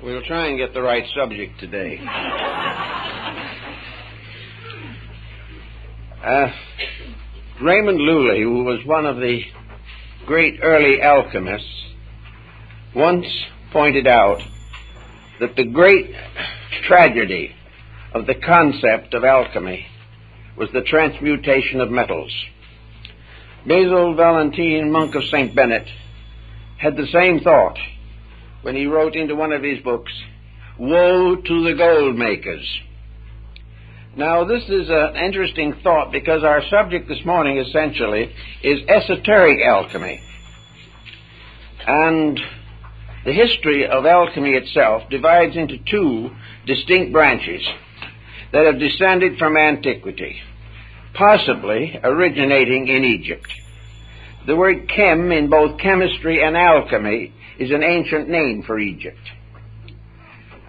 We'll try and get the right subject today. Raymond Lully, who was one of the great early alchemists, once pointed out that the great tragedy of the concept of alchemy was the transmutation of metals. Basil Valentine, monk of St. Bennet, had the same thought when he wrote into one of his books, "Woe to the gold makers." Now, this is an interesting thought because our subject this morning essentially is esoteric alchemy. And the history of alchemy itself divides into two distinct branches that have descended from antiquity, possibly originating in Egypt. The word chem in both chemistry and alchemy is an ancient name for Egypt.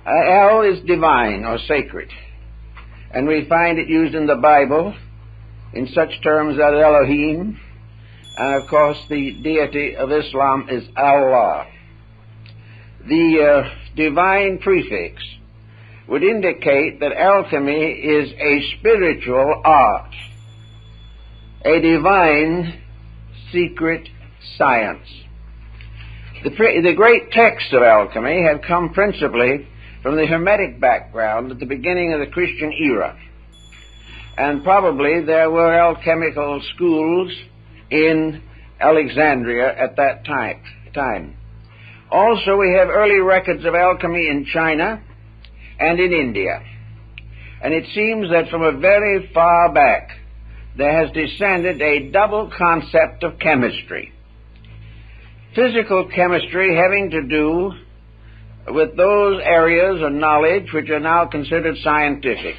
El is divine or sacred, and we find it used in the Bible in such terms as Elohim, and of course the deity of Islam is Allah. The divine prefix would indicate that alchemy is a spiritual art, a divine secret science. The great texts of alchemy have come principally from the Hermetic background at the beginning of the Christian era. And probably there were alchemical schools in Alexandria at that time. Also, we have early records of alchemy in China and in India. And it seems that from a very far back, there has descended a double concept of chemistry. Physical chemistry having to do with those areas of knowledge which are now considered scientific,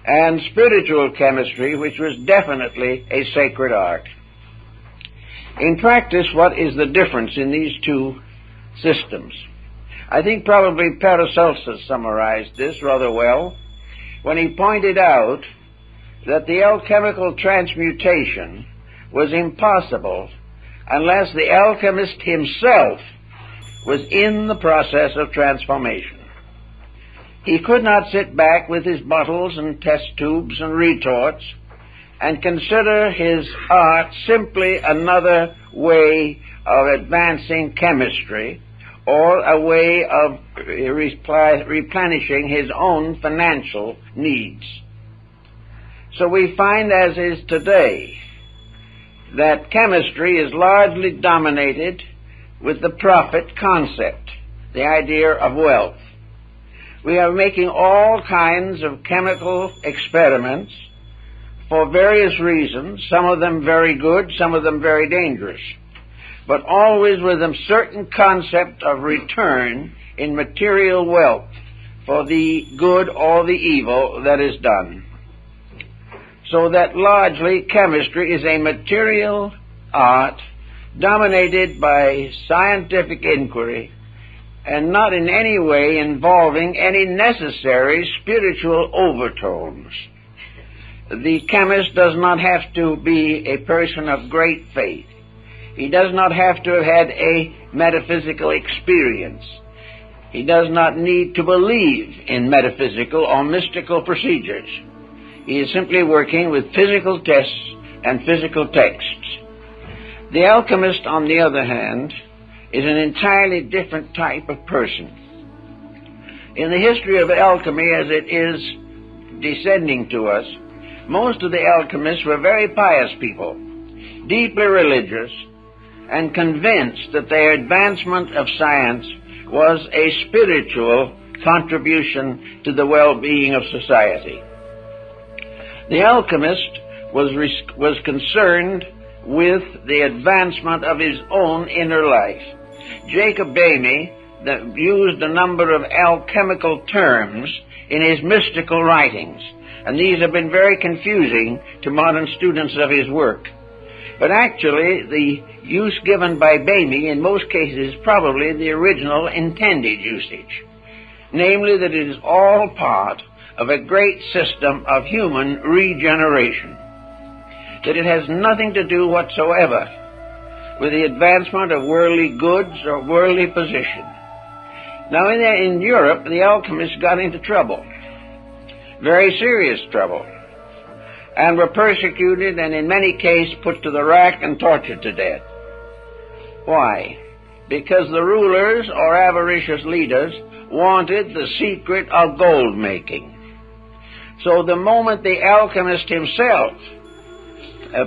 and spiritual chemistry, which was definitely a sacred art. In practice, what is the difference in these two systems? I think probably Paracelsus summarized this rather well when he pointed out that the alchemical transmutation was impossible unless the alchemist himself was in the process of transformation. He could not sit back with his bottles and test tubes and retorts and consider his art simply another way of advancing chemistry or a way of replenishing his own financial needs. So we find, as is today, that chemistry is largely dominated with the profit concept, the idea of wealth. We are making all kinds of chemical experiments for various reasons, some of them very good, some of them very dangerous, but always with a certain concept of return in material wealth for the good or the evil that is done. So that largely chemistry is a material art dominated by scientific inquiry and not in any way involving any necessary spiritual overtones. The chemist does not have to be a person of great faith. He does not have to have had a metaphysical experience. He does not need to believe in metaphysical or mystical procedures. He is simply working with physical tests and physical texts. The alchemist, on the other hand, is an entirely different type of person. In the history of alchemy as it is descending to us, most of the alchemists were very pious people, deeply religious, and convinced that their advancement of science was a spiritual contribution to the well-being of society. The alchemist was concerned with the advancement of his own inner life. Jacob Boehme used a number of alchemical terms in his mystical writings, and these have been very confusing to modern students of his work. But actually, the use given by Boehme in most cases is probably the original intended usage, namely that it is all part of a great system of human regeneration, that it has nothing to do whatsoever with the advancement of worldly goods or worldly position. Now in Europe, the alchemists got into trouble, very serious trouble, and were persecuted and in many cases put to the rack and tortured to death. Why? Because the rulers or avaricious leaders wanted the secret of gold making. So the moment the alchemist himself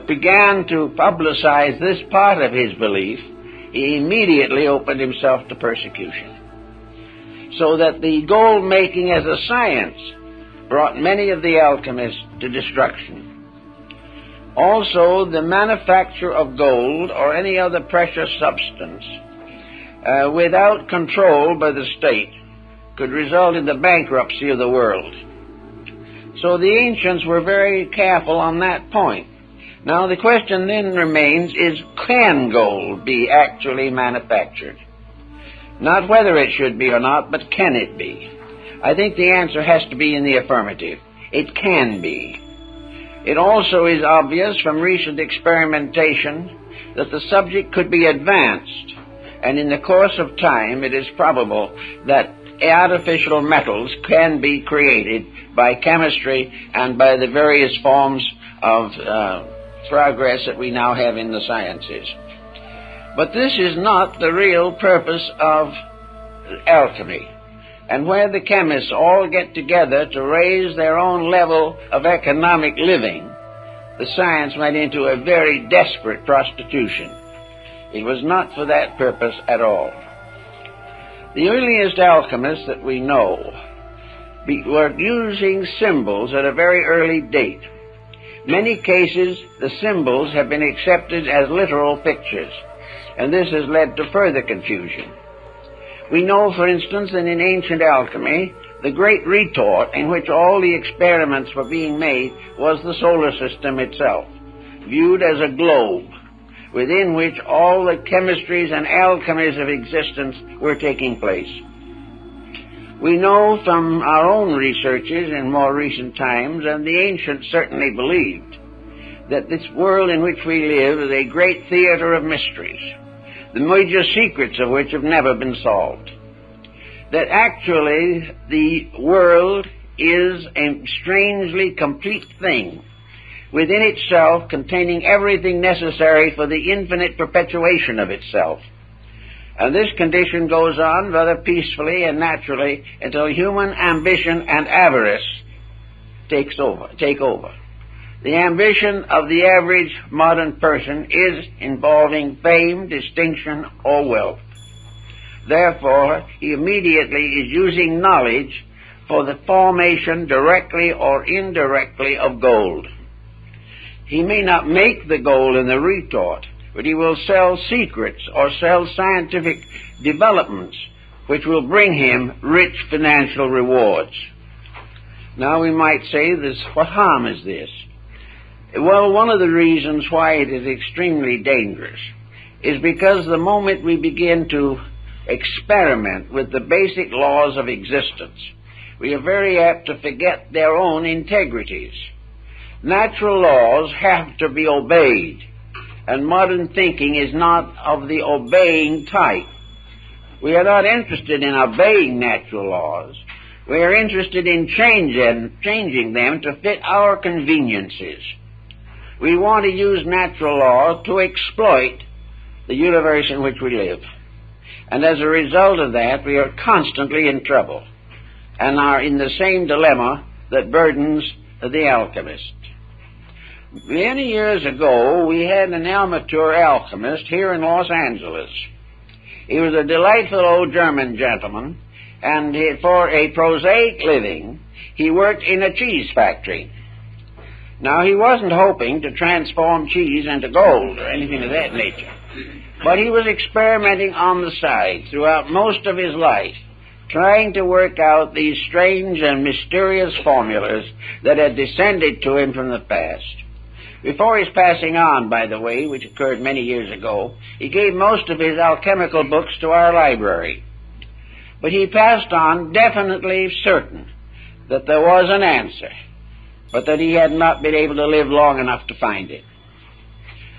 began to publicize this part of his belief, he immediately opened himself to persecution. So that the gold making as a science brought many of the alchemists to destruction. Also, the manufacture of gold or any other precious substance without control by the state could result in the bankruptcy of the world. So the ancients were very careful on that point. Now the question then remains is, can gold be actually manufactured? Not whether it should be or not, but can it be? I think the answer has to be in the affirmative. It can be. It also is obvious from recent experimentation that the subject could be advanced, and in the course of time it is probable that artificial metals can be created by chemistry and by the various forms of progress that we now have in the sciences. But this is not the real purpose of alchemy. And where the chemists all get together to raise their own level of economic living, the science went into a very desperate prostitution. It was not for that purpose at all. The earliest alchemists that we know were using symbols at a very early date. Many cases, the symbols have been accepted as literal pictures, and this has led to further confusion. We know, for instance, that in ancient alchemy, the great retort in which all the experiments were being made was the solar system itself, viewed as a globe, within which all the chemistries and alchemies of existence were taking place. We know from our own researches in more recent times, and the ancients certainly believed, that this world in which we live is a great theater of mysteries, the major secrets of which have never been solved. That actually the world is a strangely complete thing, within itself containing everything necessary for the infinite perpetuation of itself. And this condition goes on rather peacefully and naturally until human ambition and avarice take over. The ambition of the average modern person is involving fame, distinction, or wealth. Therefore, he immediately is using knowledge for the formation, directly or indirectly, of gold. He may not make the gold in the retort, but he will sell secrets or sell scientific developments which will bring him rich financial rewards. Now we might say, what harm is this? Well, one of the reasons why it is extremely dangerous is because the moment we begin to experiment with the basic laws of existence, we are very apt to forget their own integrities. Natural laws have to be obeyed, and modern thinking is not of the obeying type. We are not interested in obeying natural laws. We are interested in changing them to fit our conveniences. We want to use natural law to exploit the universe in which we live. And as a result of that, we are constantly in trouble and are in the same dilemma that burdens the alchemist. Many years ago, we had an amateur alchemist here in Los Angeles. He was a delightful old German gentleman, and for a prosaic living, he worked in a cheese factory. Now, he wasn't hoping to transform cheese into gold or anything of that nature, but he was experimenting on the side throughout most of his life, trying to work out these strange and mysterious formulas that had descended to him from the past. Before his passing on, by the way, which occurred many years ago, he gave most of his alchemical books to our library. But he passed on definitely certain that there was an answer, but that he had not been able to live long enough to find it.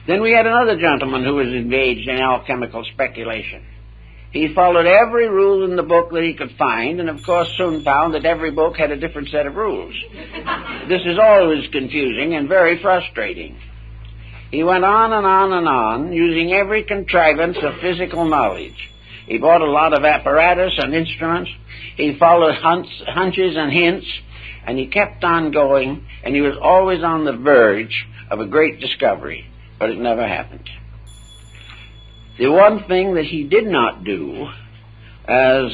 Then we had another gentleman who was engaged in alchemical speculation. He followed every rule in the book that he could find, and of course soon found that every book had a different set of rules. This is always confusing and very frustrating. He went on and on and on, using every contrivance of physical knowledge. He bought a lot of apparatus and instruments. He followed hunches and hints, and he kept on going, and he was always on the verge of a great discovery, but it never happened. The one thing that he did not do, as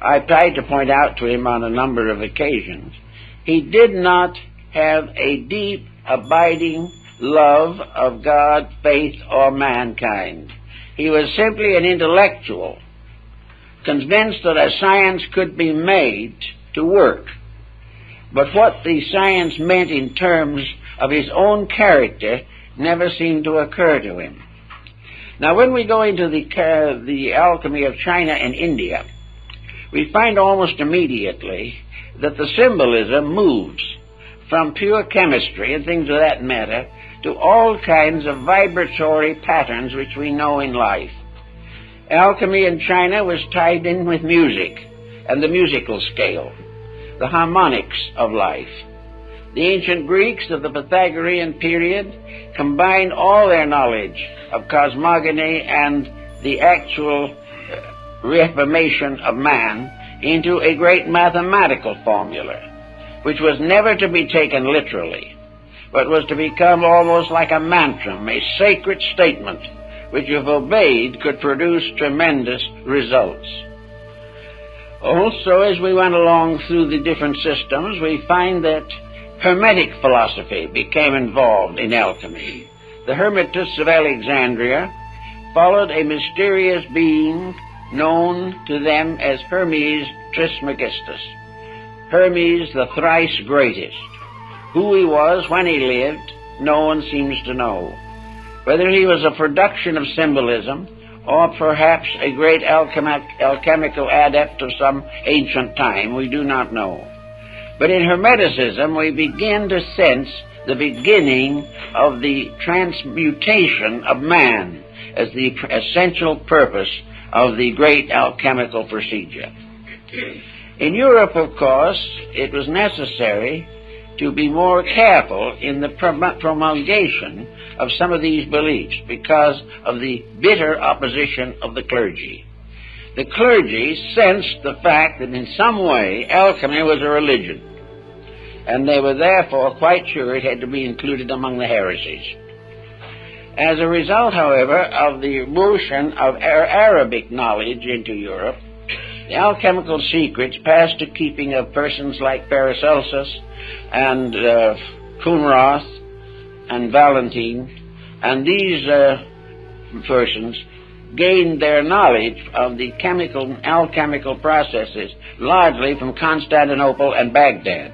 I tried to point out to him on a number of occasions, he did not have a deep, abiding love of God, faith, or mankind. He was simply an intellectual, convinced that a science could be made to work. But what the science meant in terms of his own character never seemed to occur to him. Now, when we go into the alchemy of China and India, we find almost immediately that the symbolism moves from pure chemistry and things of that matter to all kinds of vibratory patterns which we know in life. Alchemy in China was tied in with music and the musical scale, the harmonics of life. The ancient Greeks of the Pythagorean period combined all their knowledge of cosmogony and the actual reformation of man into a great mathematical formula, which was never to be taken literally, but was to become almost like a mantra, a sacred statement, which if obeyed could produce tremendous results. Also, as we went along through the different systems, we find that Hermetic philosophy became involved in alchemy. The Hermetists of Alexandria followed a mysterious being known to them as Hermes Trismegistus, Hermes the thrice greatest. Who he was, when he lived, no one seems to know. Whether he was a production of symbolism or perhaps a great alchemical adept of some ancient time, we do not know. But in Hermeticism, we begin to sense the beginning of the transmutation of man as the essential purpose of the great alchemical procedure. In Europe, of course, it was necessary to be more careful in the promulgation of some of these beliefs because of the bitter opposition of the clergy. The clergy sensed the fact that in some way alchemy was a religion, and they were therefore quite sure it had to be included among the heresies. As a result, however, of the motion of Arabic knowledge into Europe, the alchemical secrets passed to keeping of persons like Paracelsus and Kuhnroth and Valentine, and these persons gained their knowledge of the alchemical processes largely from Constantinople and Baghdad.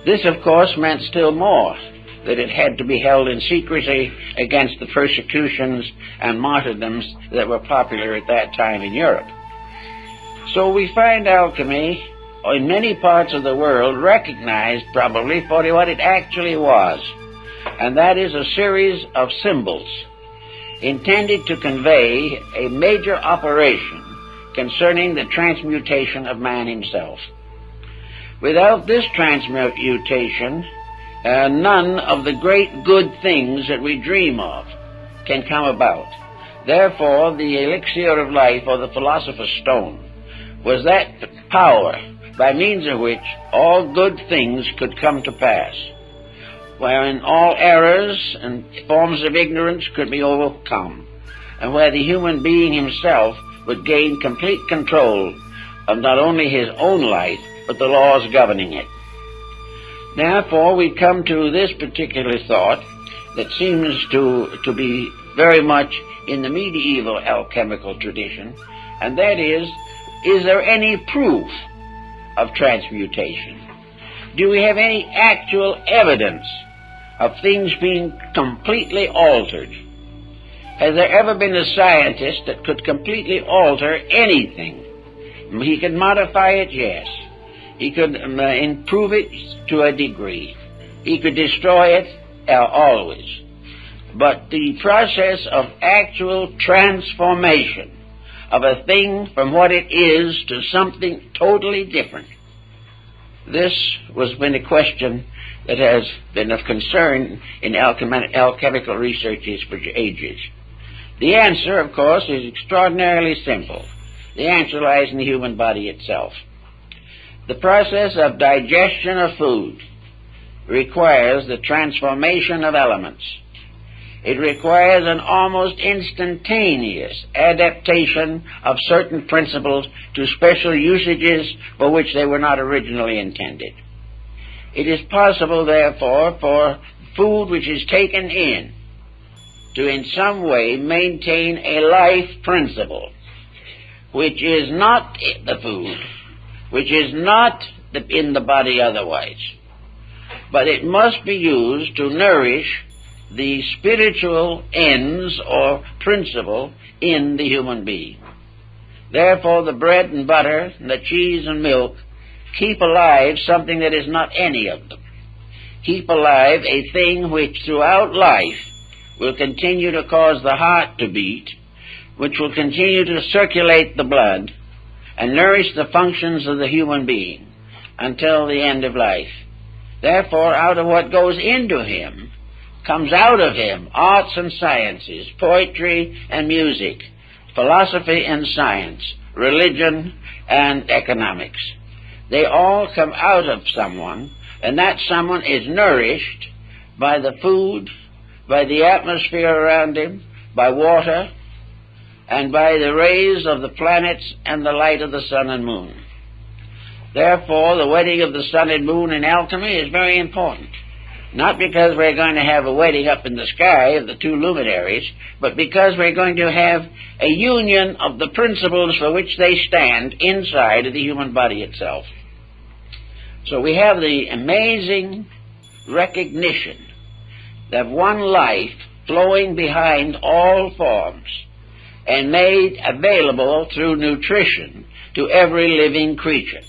This, of course, meant still more, that it had to be held in secrecy against the persecutions and martyrdoms that were popular at that time in Europe. So we find alchemy in many parts of the world recognized probably for what it actually was, and that is a series of symbols intended to convey a major operation concerning the transmutation of man himself. Without this transmutation, none of the great good things that we dream of can come about. Therefore, the elixir of life, or the philosopher's stone, was that power by means of which all good things could come to pass, wherein all errors and forms of ignorance could be overcome, and where the human being himself would gain complete control of not only his own life, but the laws governing it. Therefore, we come to this particular thought that seems to be very much in the medieval alchemical tradition, and that is there any proof of transmutation? Do we have any actual evidence of things being completely altered? Has there ever been a scientist that could completely alter anything? He could modify it, yes. He could improve it to a degree. He could destroy it always. But the process of actual transformation of a thing from what it is to something totally different. This has been a question that has been of concern in alchemical researches for ages. The answer, of course, is extraordinarily simple. The answer lies in the human body itself. The process of digestion of food requires the transformation of elements. It requires an almost instantaneous adaptation of certain principles to special usages for which they were not originally intended. It is possible, therefore, for food which is taken in to in some way maintain a life principle which is not the food, which is not in the body otherwise, but it must be used to nourish the spiritual ends or principle in the human being. Therefore, the bread and butter and the cheese and milk keep alive something that is not any of them. Keep alive a thing which throughout life will continue to cause the heart to beat, which will continue to circulate the blood and nourish the functions of the human being until the end of life. Therefore, out of what goes into him comes out of him arts and sciences, poetry and music, philosophy and science, religion and economics. They all come out of someone, and that someone is nourished by the food, by the atmosphere around him, by water, and by the rays of the planets and the light of the sun and moon. Therefore, the wedding of the sun and moon in alchemy is very important. Not because we're going to have a wedding up in the sky of the two luminaries, but because we're going to have a union of the principles for which they stand inside of the human body itself. So we have the amazing recognition that one life flowing behind all forms and made available through nutrition to every living creature.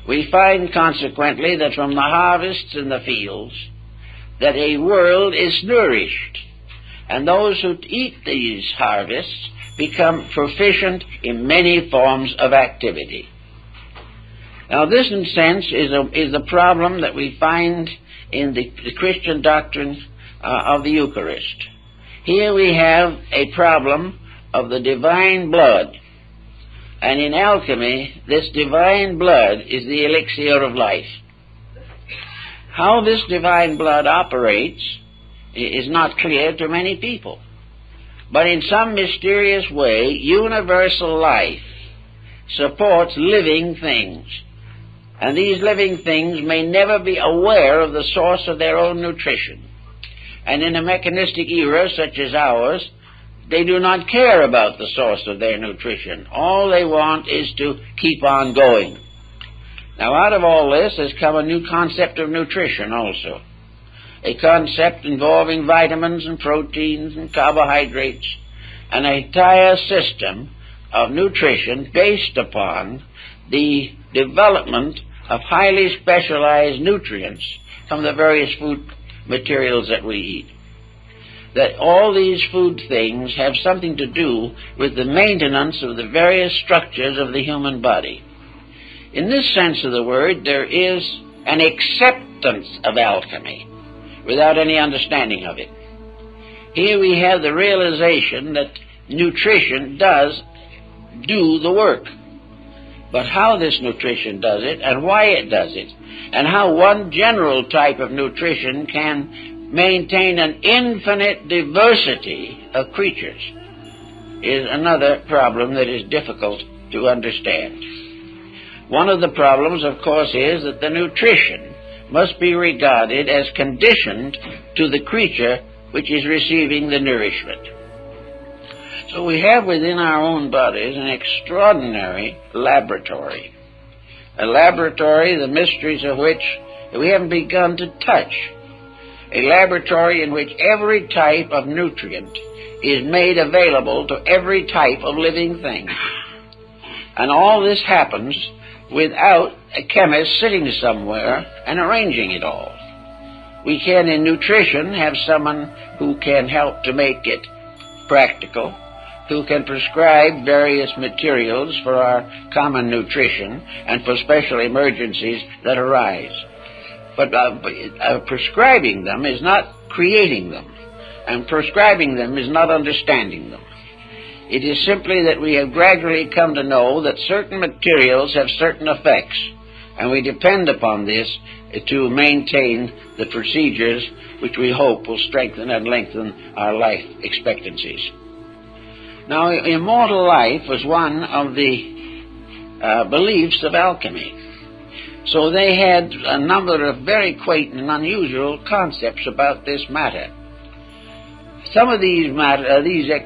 We find, consequently, that from the harvests in the fields, that a world is nourished, and those who eat these harvests become proficient in many forms of activity. Now, this, in a sense, is a problem that we find in the Christian doctrine of the Eucharist. Here we have a problem of the divine blood. And in alchemy, this divine blood is the elixir of life. How this divine blood operates is not clear to many people. But in some mysterious way, universal life supports living things. And these living things may never be aware of the source of their own nutrition. And in a mechanistic era such as ours, they do not care about the source of their nutrition. All they want is to keep on going. Now, out of all this has come a new concept of nutrition also. A concept involving vitamins and proteins and carbohydrates, an entire system of nutrition based upon the development of highly specialized nutrients from the various food materials that we eat. That all these food things have something to do with the maintenance of the various structures of the human body. In this sense of the word, there is an acceptance of alchemy without any understanding of it. Here we have the realization that nutrition does do the work. But how this nutrition does it, and why it does it, and how one general type of nutrition can maintain an infinite diversity of creatures is another problem that is difficult to understand. One of the problems, of course, is that the nutrition must be regarded as conditioned to the creature which is receiving the nourishment. So we have within our own bodies an extraordinary laboratory, a laboratory the mysteries of which we haven't begun to touch. A laboratory in which every type of nutrient is made available to every type of living thing. And all this happens without a chemist sitting somewhere and arranging it all. We can, in nutrition, have someone who can help to make it practical, who can prescribe various materials for our common nutrition and for special emergencies that arise. But prescribing them is not creating them, and prescribing them is not understanding them. It is simply that we have gradually come to know that certain materials have certain effects, and we depend upon this to maintain the procedures which we hope will strengthen and lengthen our life expectancies. Now, immortal life was one of the beliefs of alchemy. So they had a number of very quaint and unusual concepts about this matter. Some of these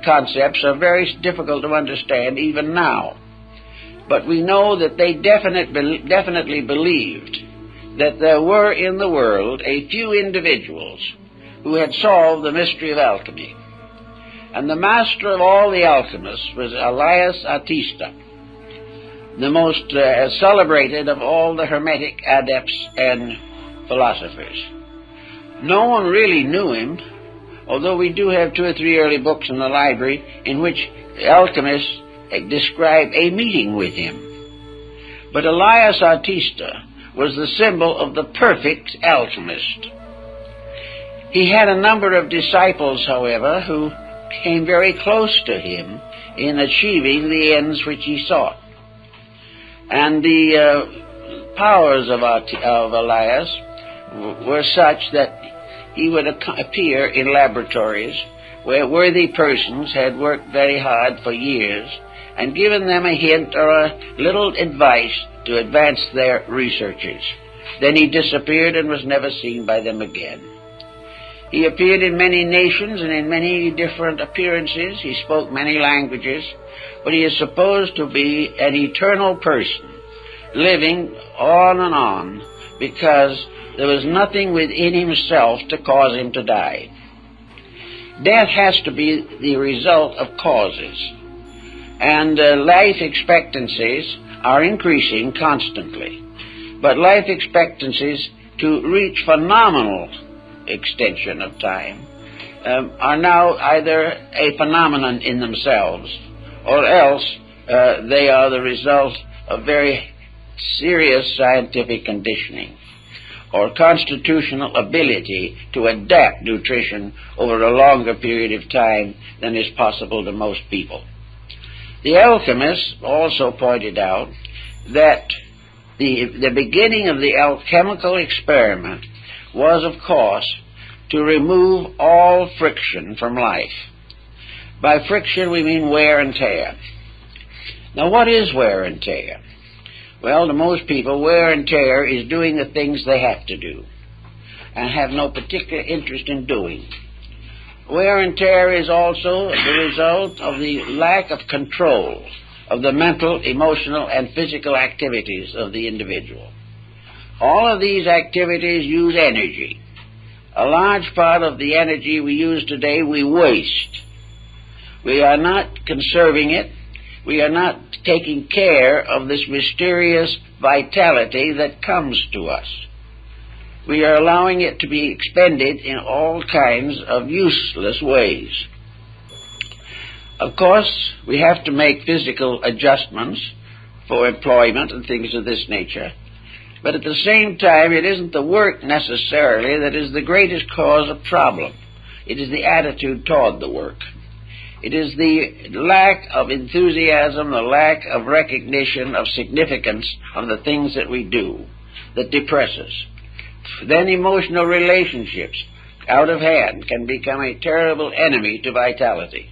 concepts are very difficult to understand even now. But we know that they definitely believed that there were in the world a few individuals who had solved the mystery of alchemy. And the master of all the alchemists was Elias Artista, the most celebrated of all the Hermetic adepts and philosophers. No one really knew him, although we do have 2 or 3 early books in the library in which alchemists describe a meeting with him. But Elias Artista was the symbol of the perfect alchemist. He had a number of disciples, however, who came very close to him in achieving the ends which he sought. And the powers of Elias were such that he would appear in laboratories where worthy persons had worked very hard for years and given them a hint or a little advice to advance their researches. Then he disappeared and was never seen by them again. He appeared in many nations and in many different appearances. He spoke many languages, but he is supposed to be an eternal person, living on and on, because there was nothing within himself to cause him to die. Death has to be the result of causes, and life expectancies are increasing constantly. But life expectancies to reach phenomenal extension of time are now either a phenomenon in themselves, or else they are the result of very serious scientific conditioning or constitutional ability to adapt nutrition over a longer period of time than is possible to most people. The alchemists also pointed out that the beginning of the alchemical experiment was, of course, to remove all friction from life. By friction we mean wear and tear. Now, what is wear and tear? Well, to most people, wear and tear is doing the things they have to do and have no particular interest in doing. Wear and tear is also the result of the lack of control of the mental, emotional, and physical activities of the individual. All of these activities use energy. A large part of the energy we use today we waste. We are not conserving it. We are not taking care of this mysterious vitality that comes to us. We are allowing it to be expended in all kinds of useless ways. Of course, we have to make physical adjustments for employment and things of this nature. But at the same time, it isn't the work necessarily that is the greatest cause of problem. It is the attitude toward the work. It is the lack of enthusiasm, the lack of recognition of significance of the things that we do that depresses. Then emotional relationships, out of hand, can become a terrible enemy to vitality.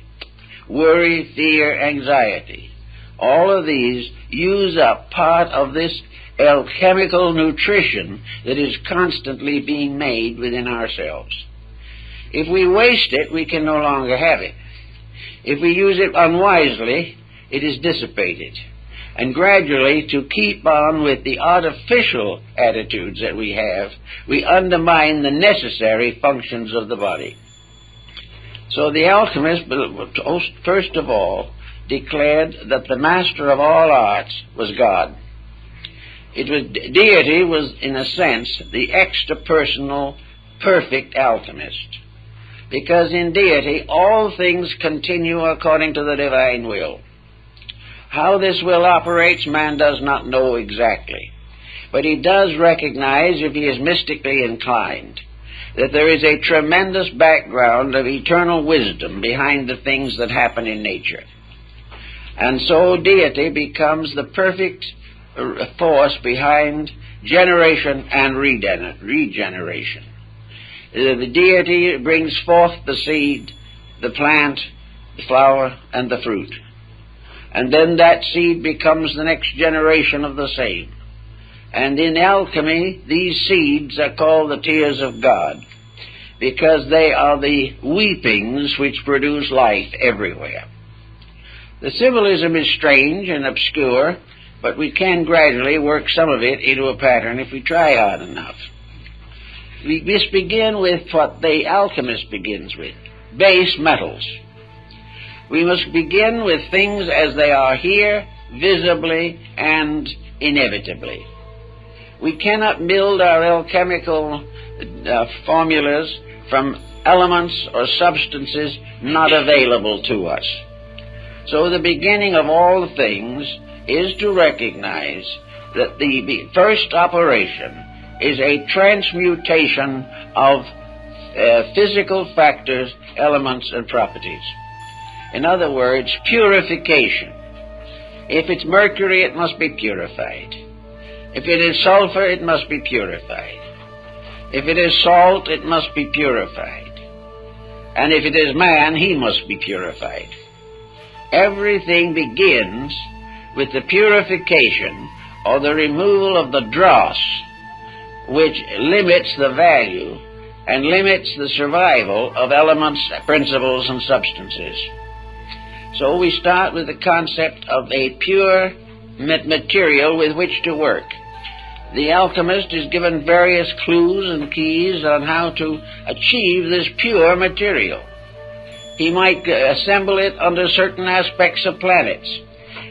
Worry, fear, anxiety, all of these use up part of this alchemical nutrition that is constantly being made within ourselves. If we waste it, we can no longer have it. If we use it unwisely, it is dissipated. And gradually, to keep on with the artificial attitudes that we have, we undermine the necessary functions of the body. So the alchemist, first of all, declared that the master of all arts was God. Deity was, in a sense, the extra-personal, perfect alchemist. because in deity all things continue according to the divine will. How this will operates, man does not know exactly. But he does recognize, if he is mystically inclined, that there is a tremendous background of eternal wisdom behind the things that happen in nature. And so deity becomes the perfect force behind generation and regeneration. The deity brings forth the seed, the plant, the flower, and the fruit. And then that seed becomes the next generation of the same. And in alchemy, these seeds are called the tears of God, because they are the weepings which produce life everywhere. The symbolism is strange and obscure, but we can gradually work some of it into a pattern if we try hard enough. We must begin with what the alchemist begins with, base metals. We must begin with things as they are here, visibly and inevitably. We cannot build our alchemical formulas from elements or substances not available to us. So the beginning of all things is to recognize that the first operation is a transmutation of physical factors, elements, and properties. In other words, purification. If it's mercury, it must be purified. If it is sulfur, it must be purified. If it is salt, it must be purified. And if it is man, he must be purified. Everything begins with the purification or the removal of the dross, which limits the value and limits the survival of elements, principles, and substances. So we start with the concept of a pure material with which to work. The alchemist is given various clues and keys on how to achieve this pure material. He might assemble it under certain aspects of planets.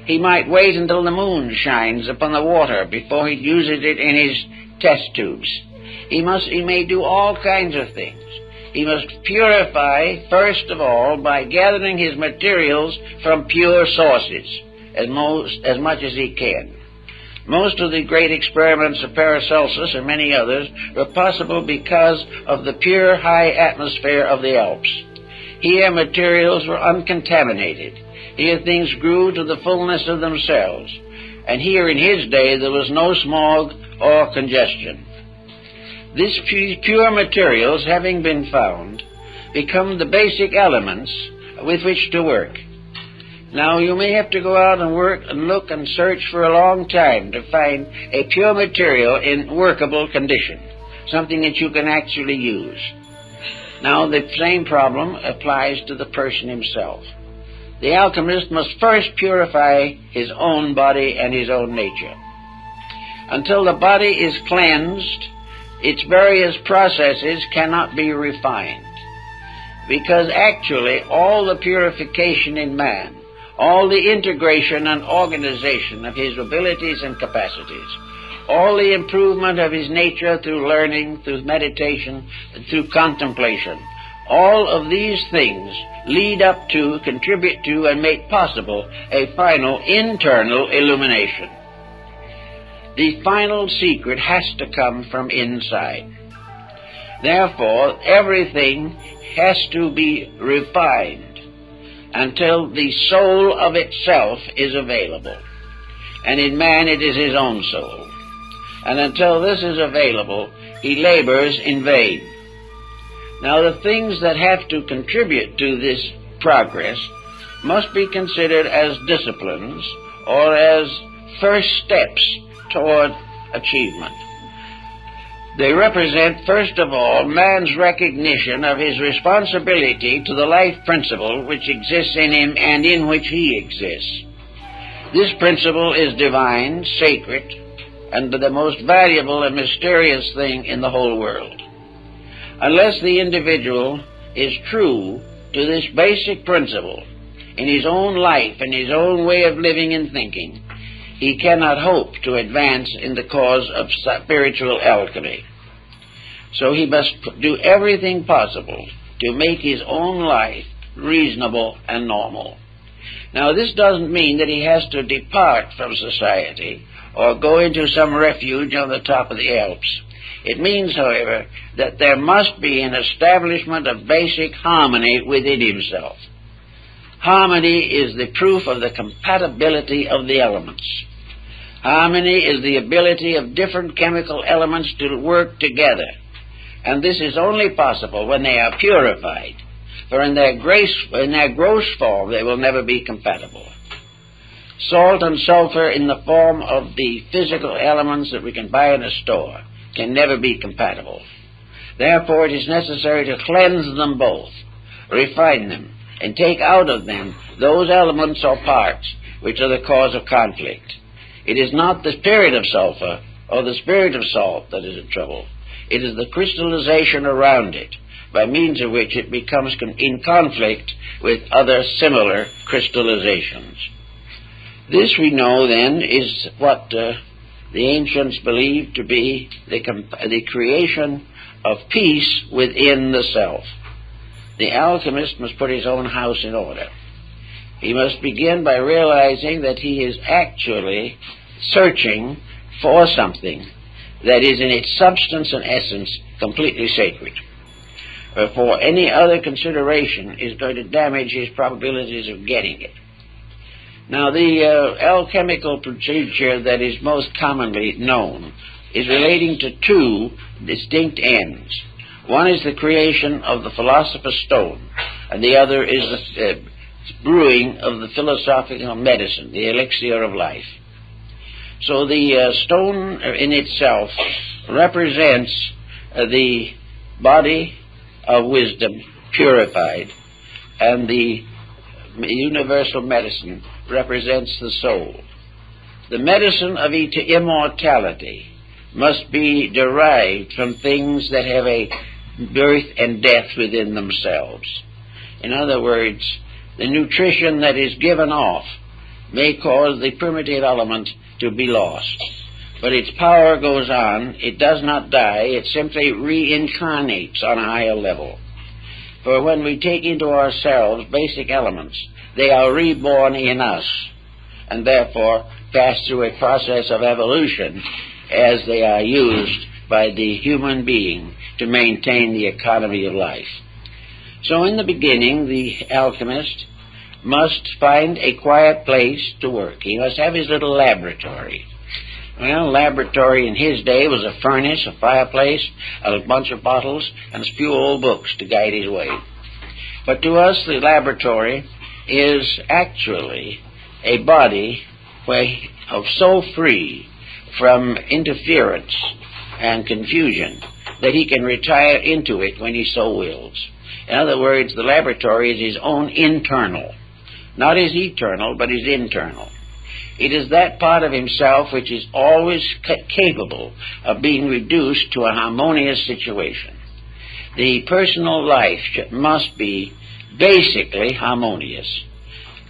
He might wait until the moon shines upon the water before he uses it in his test tubes. He may do all kinds of things. He must purify, first of all, by gathering his materials from pure sources, as much as he can. Most of the great experiments of Paracelsus and many others were possible because of the pure high atmosphere of the Alps. Here materials were uncontaminated. Here things grew to the fullness of themselves. And here in his day there was no smog or congestion. These pure materials, having been found, become the basic elements with which to work. Now, you may have to go out and work and look and search for a long time to find a pure material in workable condition, something that you can actually use. Now, the same problem applies to the person himself. The alchemist must first purify his own body and his own nature. Until the body is cleansed, its various processes cannot be refined, because actually all the purification in man, all the integration and organization of his abilities and capacities, all the improvement of his nature through learning, through meditation, through contemplation, all of these things lead up to, contribute to, and make possible a final internal illumination. The final secret has to come from inside. Therefore, everything has to be refined until the soul of itself is available. And in man it is his own soul. And until this is available, he labors in vain. Now, the things that have to contribute to this progress must be considered as disciplines or as first steps toward achievement. They represent, first of all, man's recognition of his responsibility to the life principle which exists in him and in which he exists. This principle is divine, sacred, and the most valuable and mysterious thing in the whole world. Unless the individual is true to this basic principle in his own life and his own way of living and thinking, he cannot hope to advance in the cause of spiritual alchemy. So he must do everything possible to make his own life reasonable and normal. Now, this doesn't mean that he has to depart from society or go into some refuge on the top of the Alps. It means, however, that there must be an establishment of basic harmony within himself. Harmony is the proof of the compatibility of the elements. Harmony is the ability of different chemical elements to work together, and this is only possible when they are purified, for in their gross form they will never be compatible. Salt and sulfur in the form of the physical elements that we can buy in a store can never be compatible. Therefore, it is necessary to cleanse them both, refine them, and take out of them those elements or parts which are the cause of conflict. It is not the spirit of sulfur or the spirit of salt that is in trouble. It is the crystallization around it, by means of which it becomes in conflict with other similar crystallizations. This, we know, then, is what the ancients believed to be the creation of peace within the self. The alchemist must put his own house in order. He must begin by realizing that he is actually searching for something that is in its substance and essence completely sacred. For any other consideration is going to damage his probabilities of getting it. Now, the alchemical procedure that is most commonly known is relating to two distinct ends. One is the creation of the philosopher's stone, and the other is the brewing of the philosophical medicine, the elixir of life. So the stone in itself represents the body of wisdom purified, and the universal medicine represents the soul. The medicine of immortality must be derived from things that have a birth and death within themselves. In other words, the nutrition that is given off may cause the primitive element to be lost, but its power goes on. It does not die. It simply reincarnates on a higher level. For when we take into ourselves basic elements, they are reborn in us, and therefore pass through a process of evolution as they are used by the human being to maintain the economy of life. So in the beginning, the alchemist must find a quiet place to work. He must have his little laboratory. Well, laboratory in his day was a furnace, a fireplace, a bunch of bottles, and a few old books to guide his way. But to us, the laboratory is actually a body so free from interference and confusion that he can retire into it when he so wills. In other words, the laboratory is his own internal, not his eternal, but his internal. It is that part of himself which is always capable of being reduced to a harmonious situation. The personal life must be basically harmonious.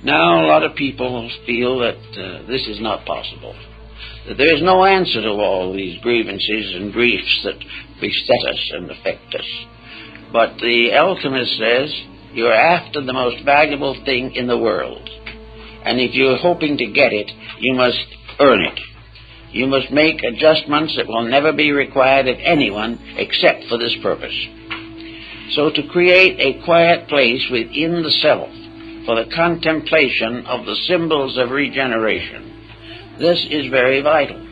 Now, a lot of people feel that this is not possible, that there is no answer to all these grievances and griefs that beset us and affect us. But the alchemist says, you're after the most valuable thing in the world, and if you're hoping to get it, you must earn it. You must make adjustments that will never be required of anyone except for this purpose. So to create a quiet place within the self for the contemplation of the symbols of regeneration, this is very vital.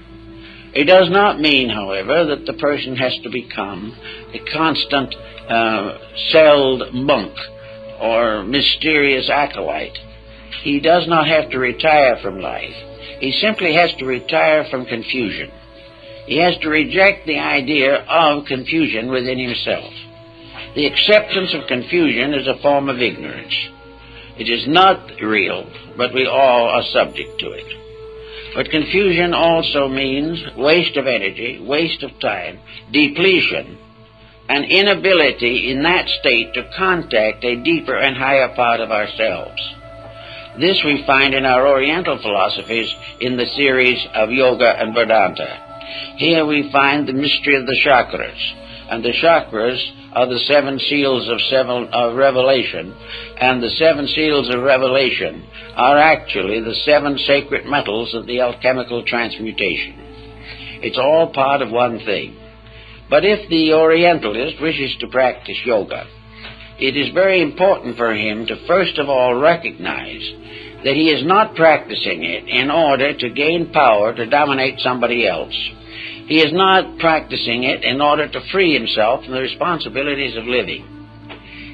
It does not mean, however, that the person has to become a constant celled monk or mysterious acolyte. He does not have to retire from life. He simply has to retire from confusion. He has to reject the idea of confusion within himself. The acceptance of confusion is a form of ignorance. It is not real, but we all are subject to it. But confusion also means waste of energy, waste of time, depletion, and inability in that state to contact a deeper and higher part of ourselves. This we find in our Oriental philosophies in the series of Yoga and Vedanta. Here we find the mystery of the chakras, And the chakras are the 7 seals of revelation, and the 7 seals of revelation are actually the 7 sacred metals of the alchemical transmutation. It's all part of one thing. But if the Orientalist wishes to practice yoga, it is very important for him to first of all recognize that he is not practicing it in order to gain power to dominate somebody else. He is not practicing it in order to free himself from the responsibilities of living.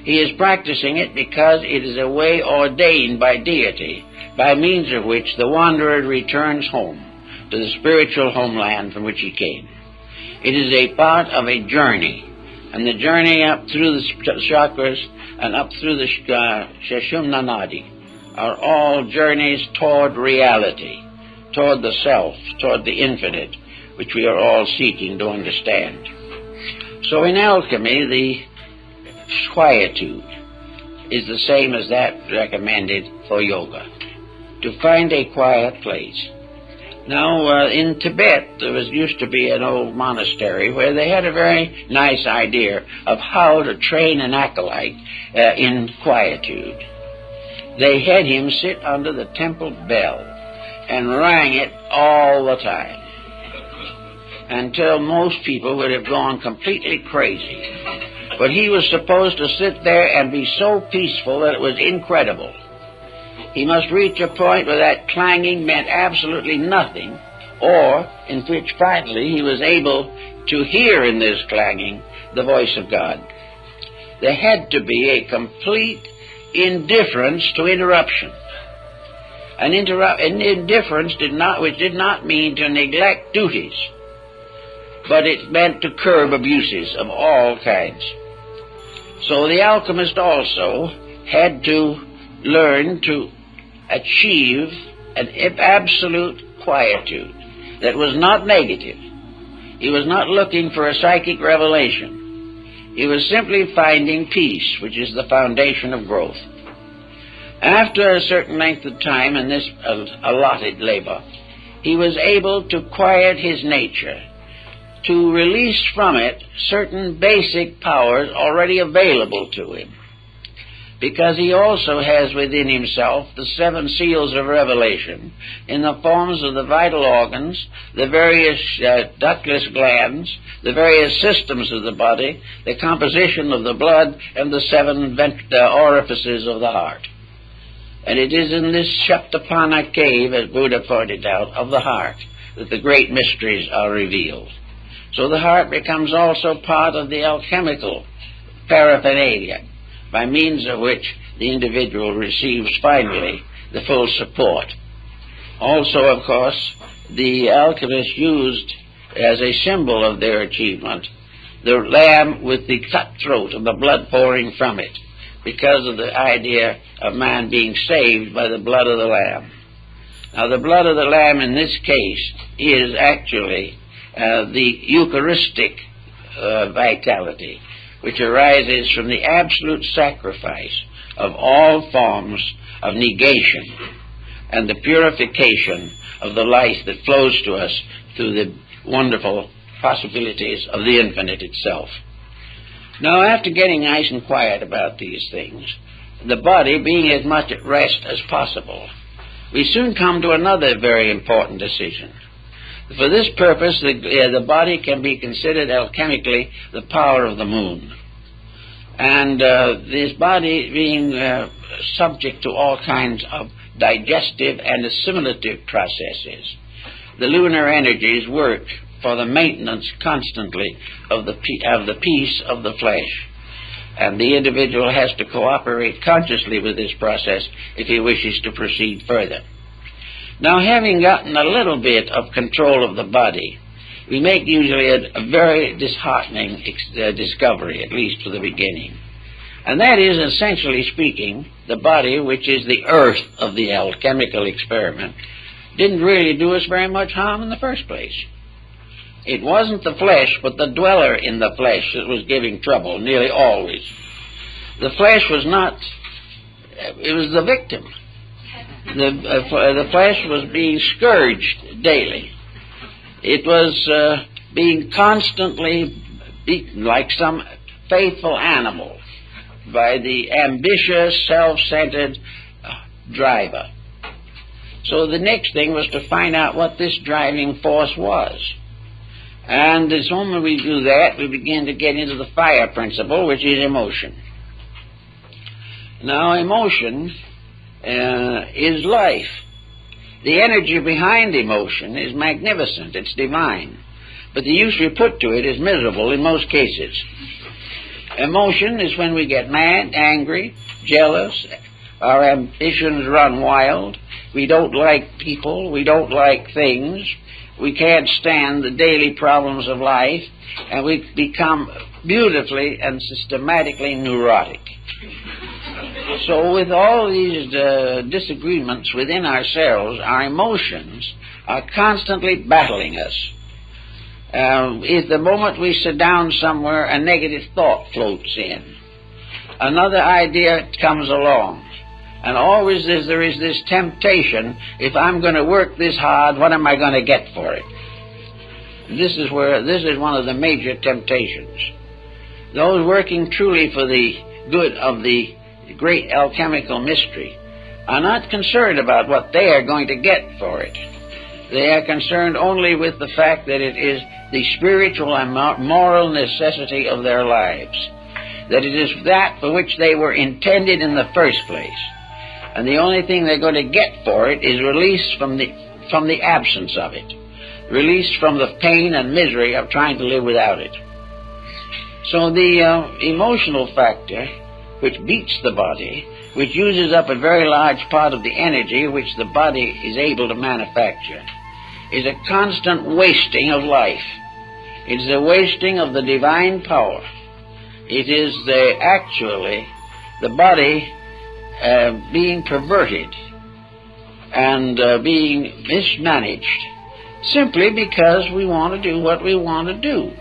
He is practicing it because it is a way ordained by deity, by means of which the wanderer returns home to the spiritual homeland from which he came. It is a part of a journey, and the journey up through the chakras and up through the Sushumna Nadi are all journeys toward reality, toward the self, toward the infinite, which we are all seeking to understand. So in alchemy, the quietude is the same as that recommended for yoga, to find a quiet place. Now, in Tibet, there used to be an old monastery where they had a very nice idea of how to train an acolyte in quietude. They had him sit under the temple bell and rang it all the time, until most people would have gone completely crazy. But he was supposed to sit there and be so peaceful that it was incredible. He must reach a point where that clanging meant absolutely nothing, or in which finally he was able to hear in this clanging the voice of God. There had to be a complete indifference to interruption. An indifference which did not mean to neglect duties, but it meant to curb abuses of all kinds. So the alchemist also had to learn to achieve an absolute quietude that was not negative. He was not looking for a psychic revelation. He was simply finding peace, which is the foundation of growth. After a certain length of time in this allotted labor, he was able to quiet his nature, to release from it certain basic powers already available to him, because he also has within himself the 7 seals of revelation in the forms of the vital organs, the various ductless glands, the various systems of the body, the composition of the blood, and the 7 orifices of the heart. And it is in this Shaptapana cave, as Buddha pointed out, of the heart, that the great mysteries are revealed. So the heart becomes also part of the alchemical paraphernalia, by means of which the individual receives finally the full support. Also, of course, the alchemists used as a symbol of their achievement the lamb with the cut throat and the blood pouring from it, because of the idea of man being saved by the blood of the lamb. Now, the blood of the lamb in this case is actually the Eucharistic vitality, which arises from the absolute sacrifice of all forms of negation and the purification of the life that flows to us through the wonderful possibilities of the infinite itself. Now, after getting nice and quiet about these things, the body being as much at rest as possible, we soon come to another very important decision. For this purpose, the body can be considered alchemically the power of the moon. And this body being subject to all kinds of digestive and assimilative processes, the lunar energies work for the maintenance constantly of the peace of the flesh. And the individual has to cooperate consciously with this process if he wishes to proceed further. Now, having gotten a little bit of control of the body, we make usually a very disheartening discovery, at least for the beginning. And that is, essentially speaking, the body, which is the earth of the alchemical experiment, didn't really do us very much harm in the first place. It wasn't the flesh, but the dweller in the flesh that was giving trouble, nearly always. The flesh was not, it was the victim. The flesh was being scourged daily. It was being constantly beaten like some faithful animal by the ambitious, self-centered driver. So the next thing was to find out what this driving force was. And the moment we do that, we begin to get into the fire principle, which is emotion. Now, emotion is life. The energy behind emotion is magnificent, it's divine. But the use we put to it is miserable in most cases. Emotion is when we get mad, angry, jealous, our ambitions run wild, we don't like people, we don't like things, we can't stand the daily problems of life, and we become beautifully and systematically neurotic. So with all these disagreements within ourselves, our emotions are constantly battling us. If the moment we sit down somewhere, a negative thought floats in, another idea comes along, and always there is this temptation, if I'm going to work this hard, what am I going to get for it? This is one of the major temptations. Those working truly for the good of the great alchemical mystery are not concerned about what they are going to get for it. They are concerned only with the fact that it is the spiritual and moral necessity of their lives, that it is that for which they were intended in the first place, and the only thing they're going to get for it is release from the absence of it, release from the pain and misery of trying to live without it. So the emotional factor, which beats the body, which uses up a very large part of the energy which the body is able to manufacture, is a constant wasting of life. It is a wasting of the divine power. It is actually the body being perverted and being mismanaged simply because we want to do what we want to do.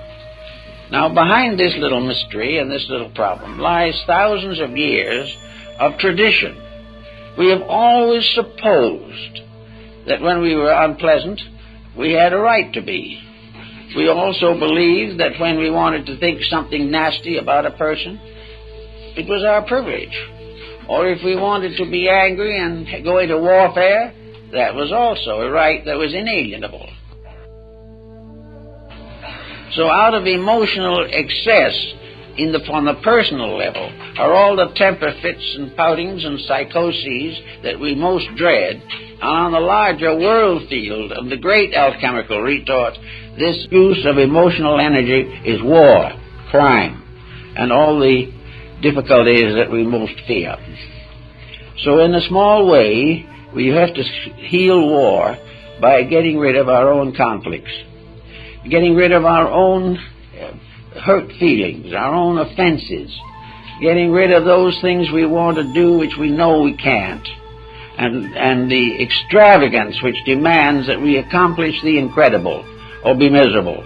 Now, behind this little mystery and this little problem lies thousands of years of tradition. We have always supposed that when we were unpleasant, we had a right to be. We also believed that when we wanted to think something nasty about a person, it was our privilege. Or if we wanted to be angry and go into warfare, that was also a right that was inalienable. So out of emotional excess on the personal level are all the temper fits and poutings and psychoses that we most dread. And on the larger world field of the great alchemical retort, this use of emotional energy is war, crime, and all the difficulties that we most fear. So in a small way, we have to heal war by getting rid of our own conflicts, getting rid of our own hurt feelings, our own offenses, getting rid of those things we want to do which we know we can't, and the extravagance which demands that we accomplish the incredible or be miserable.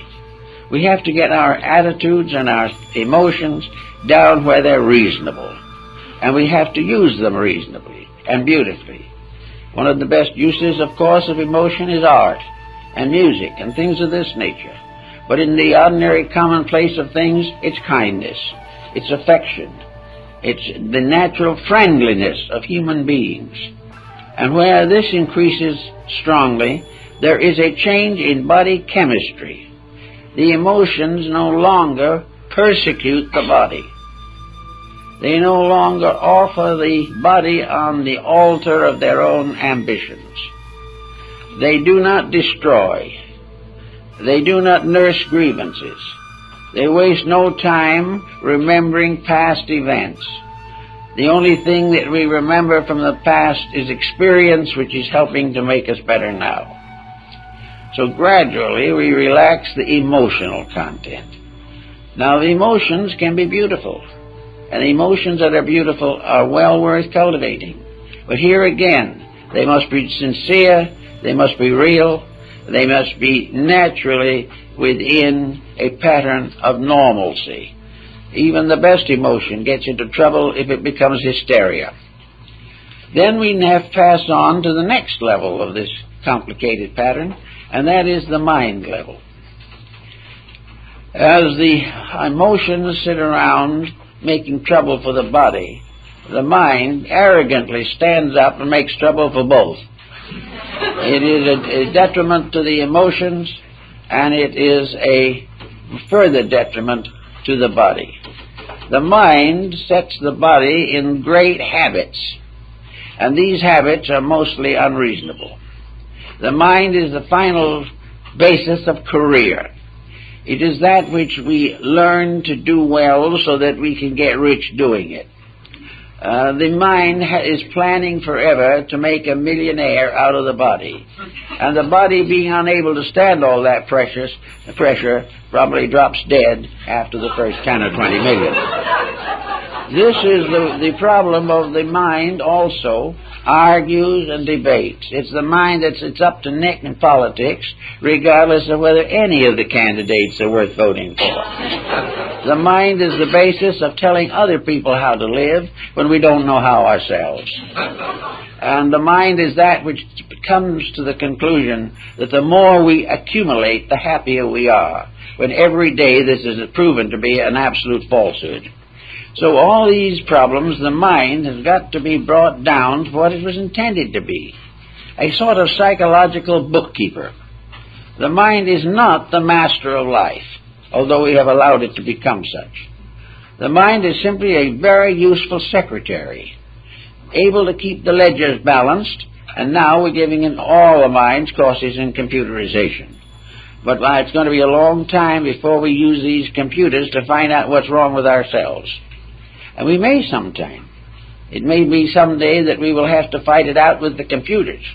We have to get our attitudes and our emotions down where they're reasonable, and we have to use them reasonably and beautifully. One of the best uses, of course, of emotion is art and music and things of this nature. But in the ordinary commonplace of things, it's kindness, it's affection, it's the natural friendliness of human beings. And where this increases strongly, there is a change in body chemistry. The emotions no longer persecute the body. They no longer offer the body on the altar of their own ambitions. They do not destroy. They do not nurse grievances. They waste no time remembering past events. The only thing that we remember from the past is experience which is helping to make us better now. So gradually we relax the emotional content. Now the emotions can be beautiful, and the emotions that are beautiful are well worth cultivating. But here again, they must be sincere, they must be real, they must be naturally within a pattern of normalcy. Even the best emotion gets into trouble if it becomes hysteria. Then we have passed on to the next level of this complicated pattern, and that is the mind level. As the emotions sit around making trouble for the body, the mind arrogantly stands up and makes trouble for both. It is a detriment to the emotions, and it is a further detriment to the body. The mind sets the body in great habits, and these habits are mostly unreasonable. The mind is the final basis of career. It is that which we learn to do well so that we can get rich doing it. The mind is planning forever to make a millionaire out of the body. And the body, being unable to stand all that pressure probably drops dead after the first 10 or 20 million. This is the problem of the mind also, argues and debates. It's the mind that sits up to neck in politics, regardless of whether any of the candidates are worth voting for. The mind is the basis of telling other people how to live when we don't know how ourselves. And the mind is that which comes to the conclusion that the more we accumulate, the happier we are, when every day this is proven to be an absolute falsehood. So all these problems, the mind has got to be brought down to what it was intended to be, a sort of psychological bookkeeper. The mind is not the master of life, although we have allowed it to become such. The mind is simply a very useful secretary, able to keep the ledgers balanced, and now we're giving in all the minds courses in computerization. But it's going to be a long time before we use these computers to find out what's wrong with ourselves. And we may sometime. It may be someday that we will have to fight it out with the computers,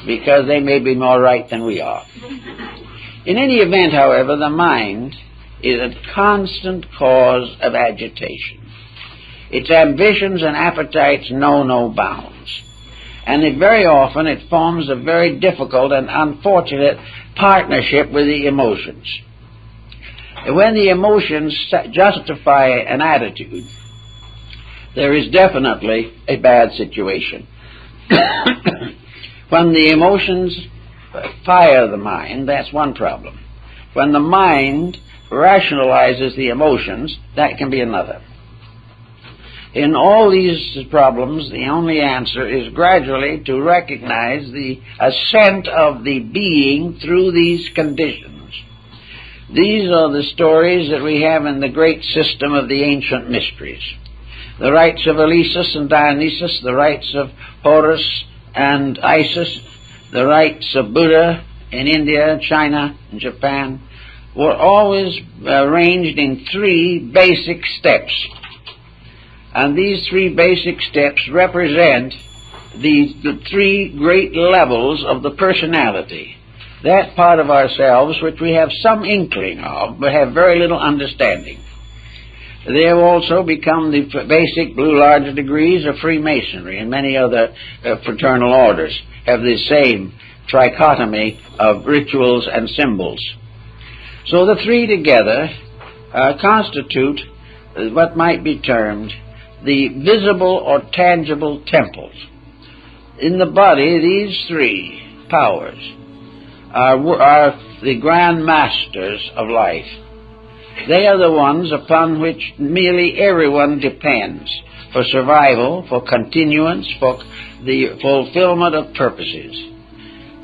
because they may be more right than we are. In any event, however, the mind is a constant cause of agitation. Its ambitions and appetites know no bounds. And very often it forms a very difficult and unfortunate partnership with the emotions. When the emotions justify an attitude, there is definitely a bad situation. When the emotions fire the mind, that's one problem. When the mind rationalizes the emotions, that can be another. In all these problems, the only answer is gradually to recognize the ascent of the being through these conditions. These are the stories that we have in the great system of the ancient mysteries. The rites of Elysus and Dionysus, the rites of Horus and Isis, the rites of Buddha in India, China, and Japan, were always arranged in three basic steps. And these three basic steps represent the three great levels of the personality. That part of ourselves which we have some inkling of, but have very little understanding. They have also become the basic Blue Lodge degrees of Freemasonry, and many other fraternal orders have the same trichotomy of rituals and symbols. So the three together constitute what might be termed the visible or tangible temples. In the body, these three powers are the grand masters of life. They are the ones upon which nearly everyone depends for survival, for continuance, for the fulfillment of purposes.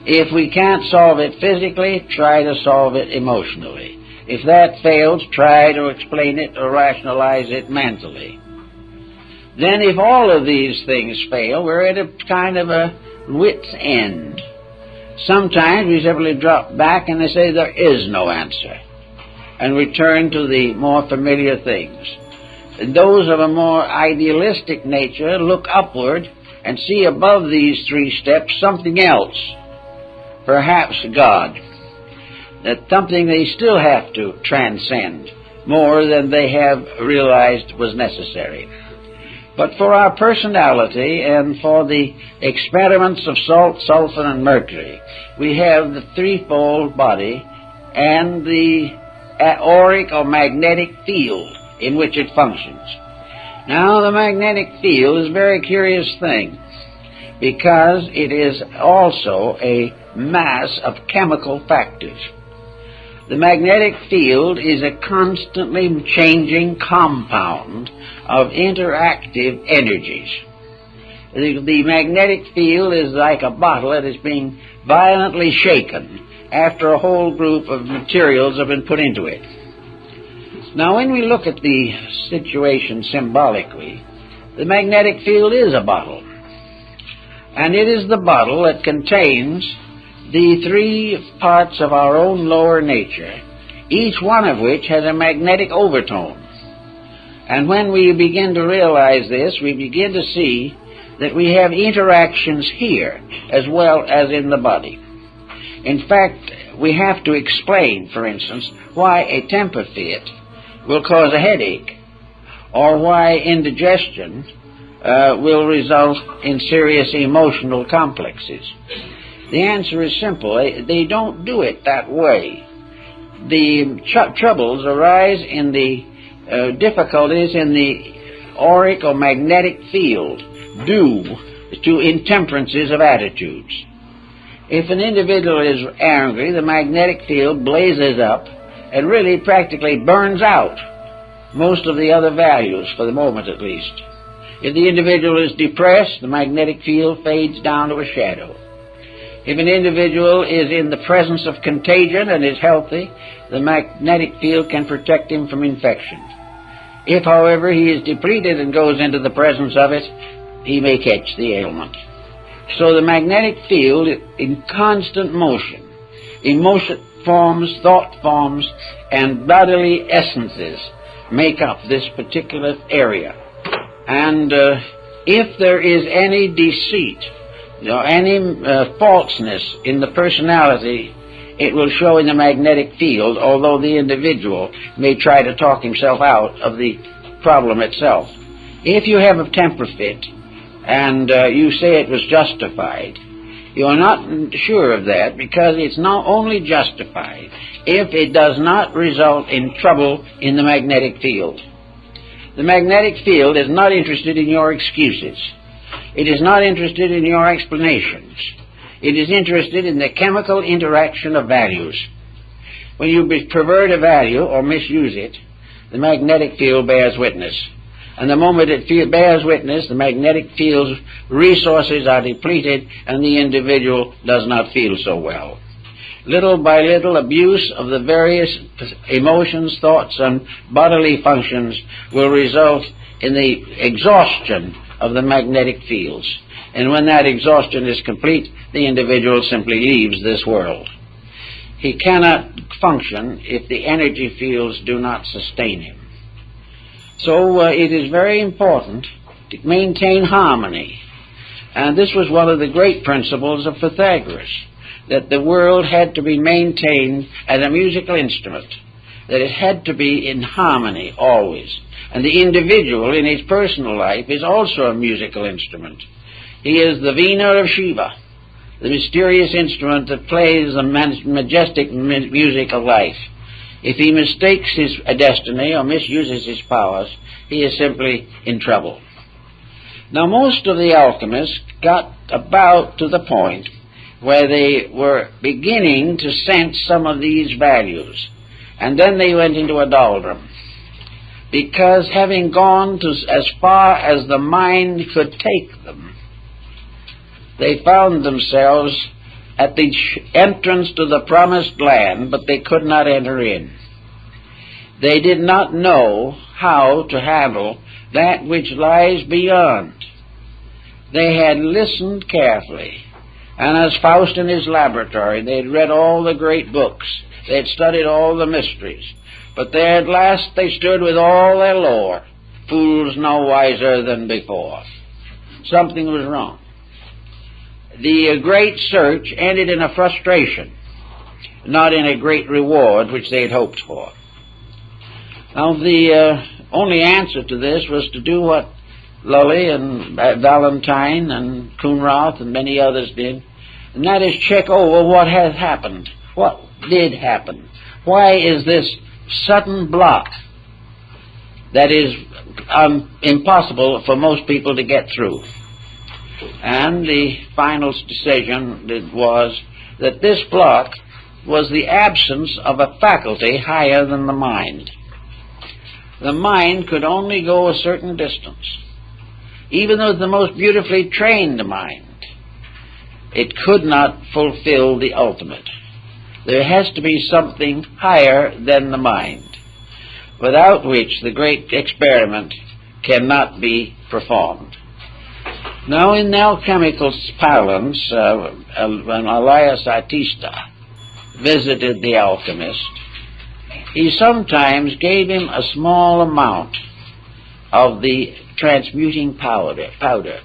If we can't solve it physically, try to solve it emotionally. If that fails, try to explain it or rationalize it mentally. Then if all of these things fail, we're at a kind of a wit's end. Sometimes we simply drop back and they say there is no answer, and return to the more familiar things. Those of a more idealistic nature look upward and see above these three steps something else, perhaps God. That's something they still have to transcend more than they have realized was necessary. But for our personality and for the experiments of salt, sulfur, and mercury, we have the threefold body and the auric or magnetic field in which it functions. Now, the magnetic field is a very curious thing, because it is also a mass of chemical factors. The magnetic field is a constantly changing compound of interactive energies. The magnetic field is like a bottle that is being violently shaken after a whole group of materials have been put into it. Now, when we look at the situation symbolically, the magnetic field is a bottle. And it is the bottle that contains the three parts of our own lower nature, each one of which has a magnetic overtone. And when we begin to realize this, we begin to see that we have interactions here as well as in the body. In fact, we have to explain, for instance, why a temper fit will cause a headache, or why indigestion will result in serious emotional complexes. The answer is simple. They don't do it that way. The troubles arise in the difficulties in the auric or magnetic field due to intemperances of attitudes. If an individual is angry, the magnetic field blazes up and really practically burns out most of the other values, for the moment at least. If the individual is depressed, the magnetic field fades down to a shadow. If an individual is in the presence of contagion and is healthy, the magnetic field can protect him from infection. If, however, he is depleted and goes into the presence of it, he may catch the ailment. So the magnetic field, in constant motion, emotion forms, thought forms, and bodily essences make up this particular area. And if there is any deceit, any falseness in the personality, it will show in the magnetic field, although the individual may try to talk himself out of the problem itself. If you have a temper fit and you say it was justified, you are not sure of that, because it's not only justified if it does not result in trouble in the magnetic field. The magnetic field is not interested in your excuses. It is not interested in your explanations. It is interested in the chemical interaction of values. When you pervert a value or misuse it, the magnetic field bears witness. And the moment it bears witness, the magnetic field's resources are depleted and the individual does not feel so well. Little by little, abuse of the various emotions, thoughts, and bodily functions will result in the exhaustion of the magnetic fields. And when that exhaustion is complete, the individual simply leaves this world. He cannot function if the energy fields do not sustain him. So it is very important to maintain harmony. And this was one of the great principles of Pythagoras, that the world had to be maintained as a musical instrument, that it had to be in harmony always. And the individual in his personal life is also a musical instrument. He is the Veena of Shiva, the mysterious instrument that plays the majestic music of life. If he mistakes his destiny or misuses his powers, he is simply in trouble. Now, most of the alchemists got about to the point where they were beginning to sense some of these values, and then they went into a doldrum, because having gone to as far as the mind could take them, they found themselves at the entrance to the promised land, but they could not enter in. They did not know how to handle that which lies beyond. They had listened carefully, and as Faust in his laboratory, they had read all the great books, they had studied all the mysteries, but there at last they stood with all their lore, fools no wiser than before. Something was wrong. The great search ended in a frustration, not in a great reward which they had hoped for. Now, the only answer to this was to do what Lully and Valentine and Coonroth and many others did, and that is check over what has happened. What did happen? Why is this sudden block that is impossible for most people to get through? And the final decision was that this block was the absence of a faculty higher than the mind. The mind could only go a certain distance. Even though the most beautifully trained mind, it could not fulfill the ultimate. There has to be something higher than the mind, without which the great experiment cannot be performed. Now, in the alchemical parlance, when Elias Artista visited the alchemist, he sometimes gave him a small amount of the transmuting powder.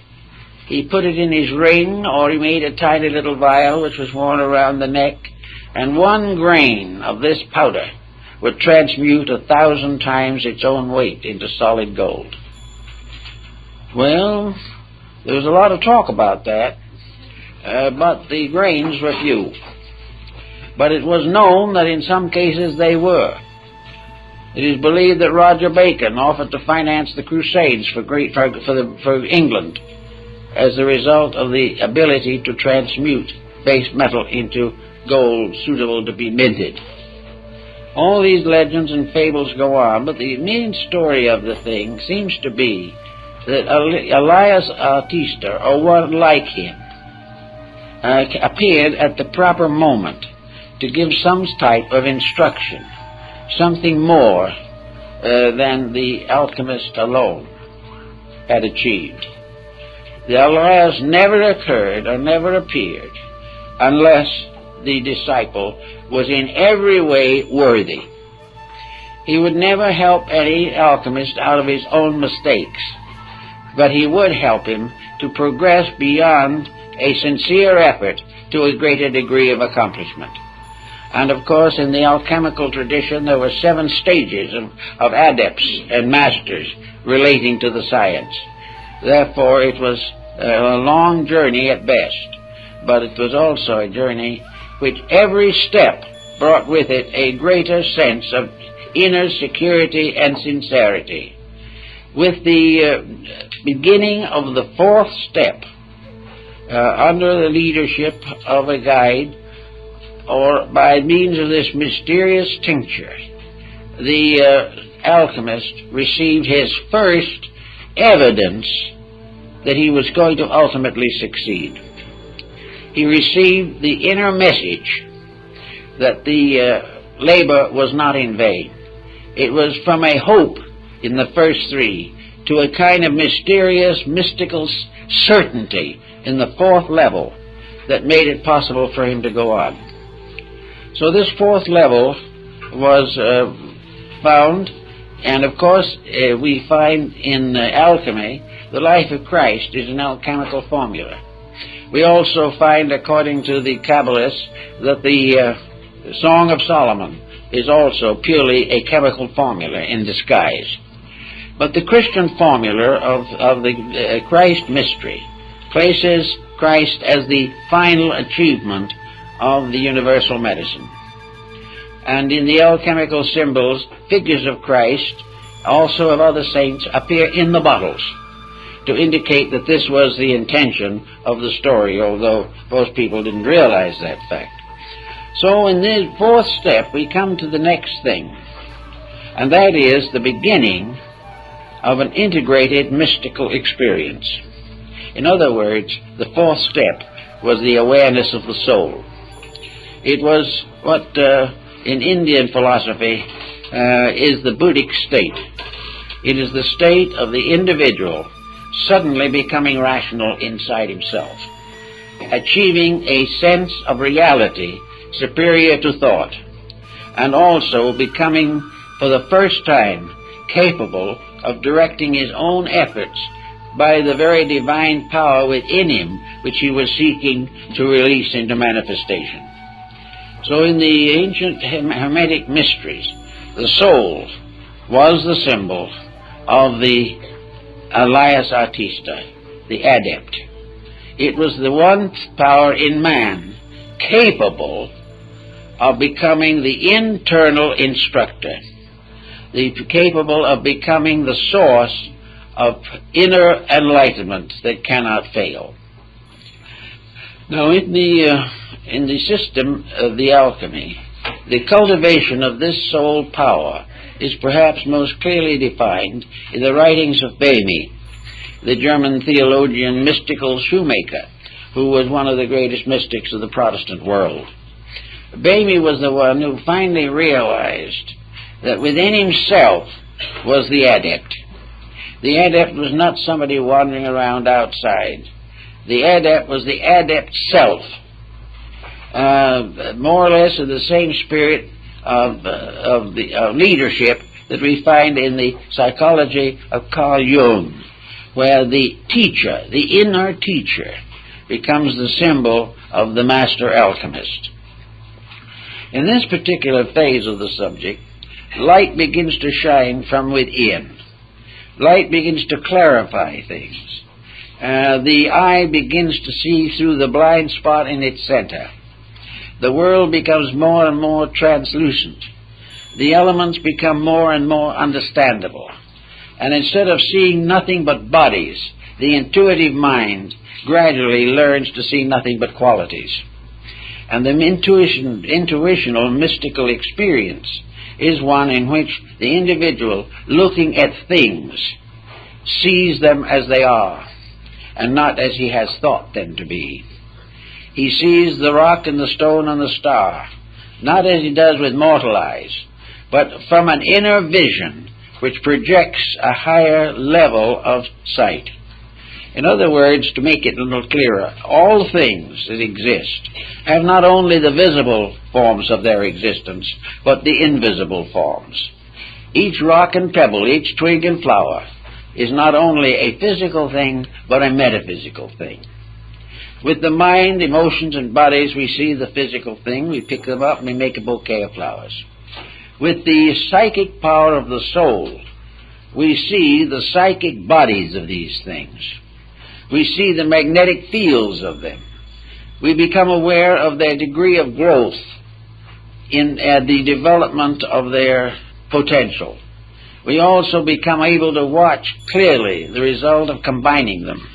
He put it in his ring, or he made a tiny little vial which was worn around the neck, and 1 grain of this powder would transmute 1,000 times its own weight into solid gold. Well, there was a lot of talk about that, but the grains were few. But it was known that in some cases they were. It is believed that Roger Bacon offered to finance the Crusades for England as a result of the ability to transmute base metal into gold suitable to be minted. All these legends and fables go on, but the main story of the thing seems to be that Elias Artista, or one like him, appeared at the proper moment to give some type of instruction, something more than the alchemist alone had achieved. The Elias never occurred or never appeared unless the disciple was in every way worthy. He would never help any alchemist out of his own mistakes, but he would help him to progress beyond a sincere effort to a greater degree of accomplishment. And of course, in the alchemical tradition, there were 7 stages of adepts and masters relating to the science. Therefore, it was a long journey at best, but it was also a journey which every step brought with it a greater sense of inner security and sincerity. With the beginning of the 4th step, under the leadership of a guide, or by means of this mysterious tincture, the alchemist received his first evidence that he was going to ultimately succeed. He received the inner message that the labor was not in vain. It was from a hope in the first 3 to a kind of mysterious, mystical certainty in the 4th level that made it possible for him to go on. So this 4th level was found, and of course we find in alchemy the life of Christ is an alchemical formula. We also find, according to the Kabbalists, that the Song of Solomon is also purely a chemical formula in disguise. But the Christian formula of the Christ mystery places Christ as the final achievement of the universal medicine. And in the alchemical symbols, figures of Christ, also of other saints, appear in the bottles to indicate that this was the intention of the story, although most people didn't realize that fact. So in the 4th step, we come to the next thing, and that is the beginning of an integrated mystical experience. In other words, the 4th step was the awareness of the soul. It was what in Indian philosophy is the Buddhic state. It is the state of the individual suddenly becoming rational inside himself, achieving a sense of reality superior to thought, and also becoming for the first time capable of directing his own efforts by the very divine power within him which he was seeking to release into manifestation. So in the ancient Hermetic mysteries, the soul was the symbol of the Elias Artista, the adept. It was the one power in man capable of becoming the internal instructor, capable of becoming the source of inner enlightenment that cannot fail. Now, in the In the system of the alchemy, the cultivation of this soul power is perhaps most clearly defined in the writings of Böhme, the German theologian, mystical shoemaker, who was one of the greatest mystics of the Protestant world. Böhme was the one who finally realized that within himself was the adept. The adept was not somebody wandering around outside. The adept was the adept self, more or less in the same spirit of leadership that we find in the psychology of Carl Jung, where the teacher, the inner teacher, becomes the symbol of the master alchemist. In this particular phase of the subject, light begins to shine from within. Light begins to clarify things. The eye begins to see through the blind spot in its center. The world becomes more and more translucent. The elements become more and more understandable. And instead of seeing nothing but bodies, the intuitive mind gradually learns to see nothing but qualities. And the intuitional mystical experience is one in which the individual, looking at things, sees them as they are, and not as he has thought them to be. He sees the rock and the stone and the star, not as he does with mortal eyes, but from an inner vision which projects a higher level of sight. In other words, to make it a little clearer, all things that exist have not only the visible forms of their existence, but the invisible forms. Each rock and pebble, each twig and flower is not only a physical thing, but a metaphysical thing. With the mind, emotions, and bodies, we see the physical thing, we pick them up, and we make a bouquet of flowers. With the psychic power of the soul, we see the psychic bodies of these things. We see the magnetic fields of them. We become aware of their degree of growth in the development of their potential. We also become able to watch clearly the result of combining them.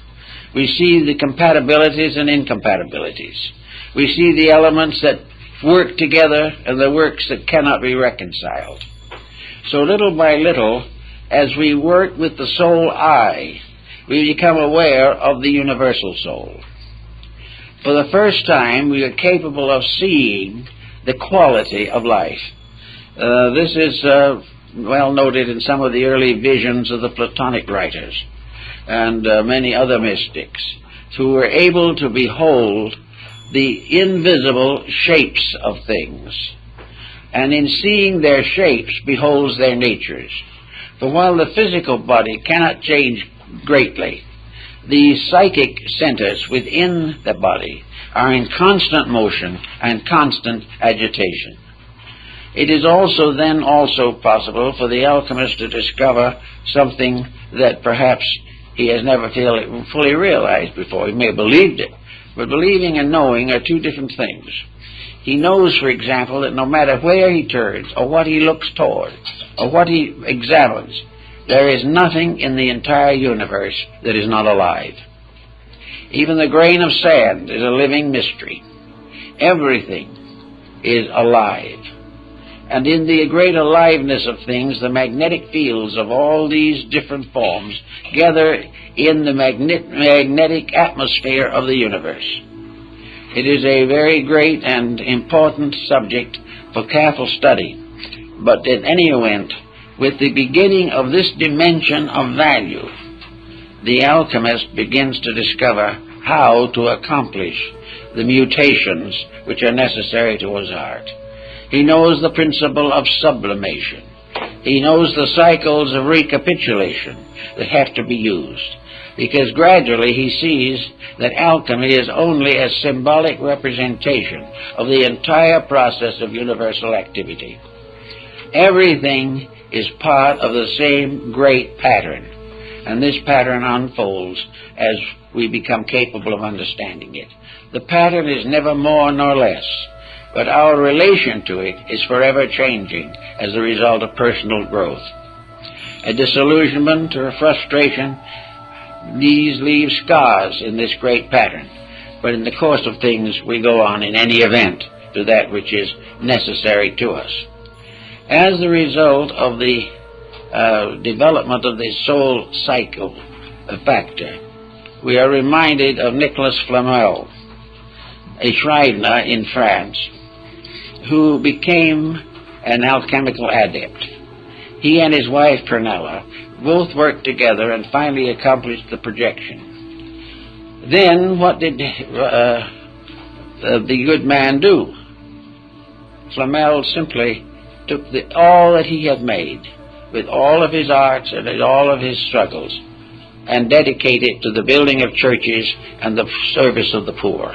We see the compatibilities and incompatibilities. We see the elements that work together and the works that cannot be reconciled. So little by little, as we work with the soul eye, we become aware of the universal soul. For the first time, we are capable of seeing the quality of life. This is well noted in some of the early visions of the Platonic writers and many other mystics who were able to behold the invisible shapes of things, and in seeing their shapes beholds their natures. For while the physical body cannot change greatly, the psychic centers within the body are in constant motion and constant agitation. It is also possible for the alchemist to discover something that perhaps he has never fully realized before. He may have believed it, but believing and knowing are two different things. He knows, for example, that no matter where he turns, or what he looks toward, or what he examines, there is nothing in the entire universe that is not alive. Even the grain of sand is a living mystery. Everything is alive. And in the great aliveness of things, the magnetic fields of all these different forms gather in the magnetic atmosphere of the universe. It is a very great and important subject for careful study. But in any event, with the beginning of this dimension of value, the alchemist begins to discover how to accomplish the mutations which are necessary to his art. He knows the principle of sublimation. He knows the cycles of recapitulation that have to be used, because gradually he sees that alchemy is only a symbolic representation of the entire process of universal activity. Everything is part of the same great pattern, and this pattern unfolds as we become capable of understanding it. The pattern is never more nor less, but our relation to it is forever changing as a result of personal growth. A disillusionment or a frustration, these leave scars in this great pattern. but in the course of things we go on in any event to that which is necessary to us. As the result of the development of the soul cycle factor, we are reminded of Nicolas Flamel, a Schreiner in France, who became an alchemical adept. He and his wife Pernella both worked together and finally accomplished the projection. Then what did the good man do? Flamel simply took all that he had made, with all of his arts and all of his struggles, and dedicated it to the building of churches and the service of the poor.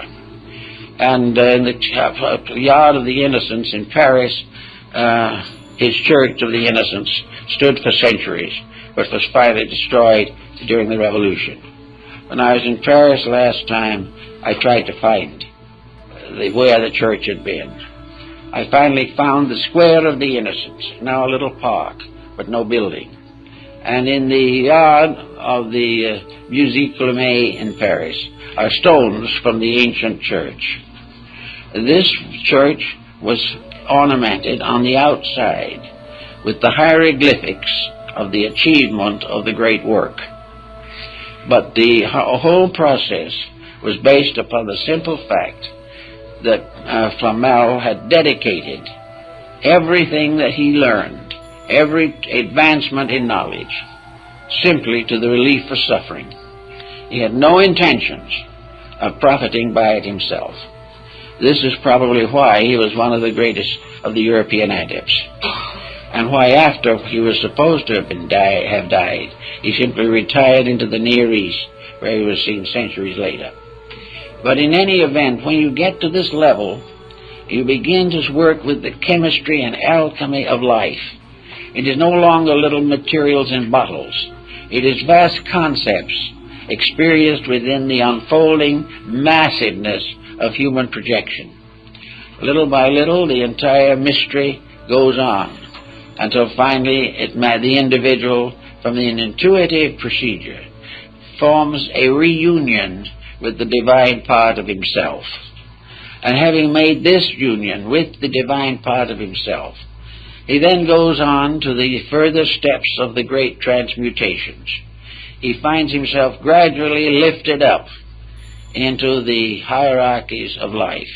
And in the Yard of the Innocents in Paris, his Church of the Innocents stood for centuries, but was finally destroyed during the Revolution. When I was in Paris last time, I tried to find where the church had been. I finally found the Square of the Innocents, now a little park, but no building. And in the yard of the Musée Clément in Paris are stones from the ancient church. This church was ornamented on the outside with the hieroglyphics of the achievement of the great work. But the whole process was based upon the simple fact that Flamel had dedicated everything that he learned, every advancement in knowledge, simply to the relief of suffering. He had no intentions of profiting by it himself. This is probably why he was one of the greatest of the European adepts, and why after he was supposed to have died, he simply retired into the Near East, where he was seen centuries later. But in any event, when you get to this level, you begin to work with the chemistry and alchemy of life. It is no longer little materials in bottles. It is vast concepts experienced within the unfolding massiveness of human projection. Little by little, the entire mystery goes on until finally the individual, from an intuitive procedure, forms a reunion with the divine part of himself. And having made this union with the divine part of himself, he then goes on to the further steps of the great transmutations. He finds himself gradually lifted up into the hierarchies of life,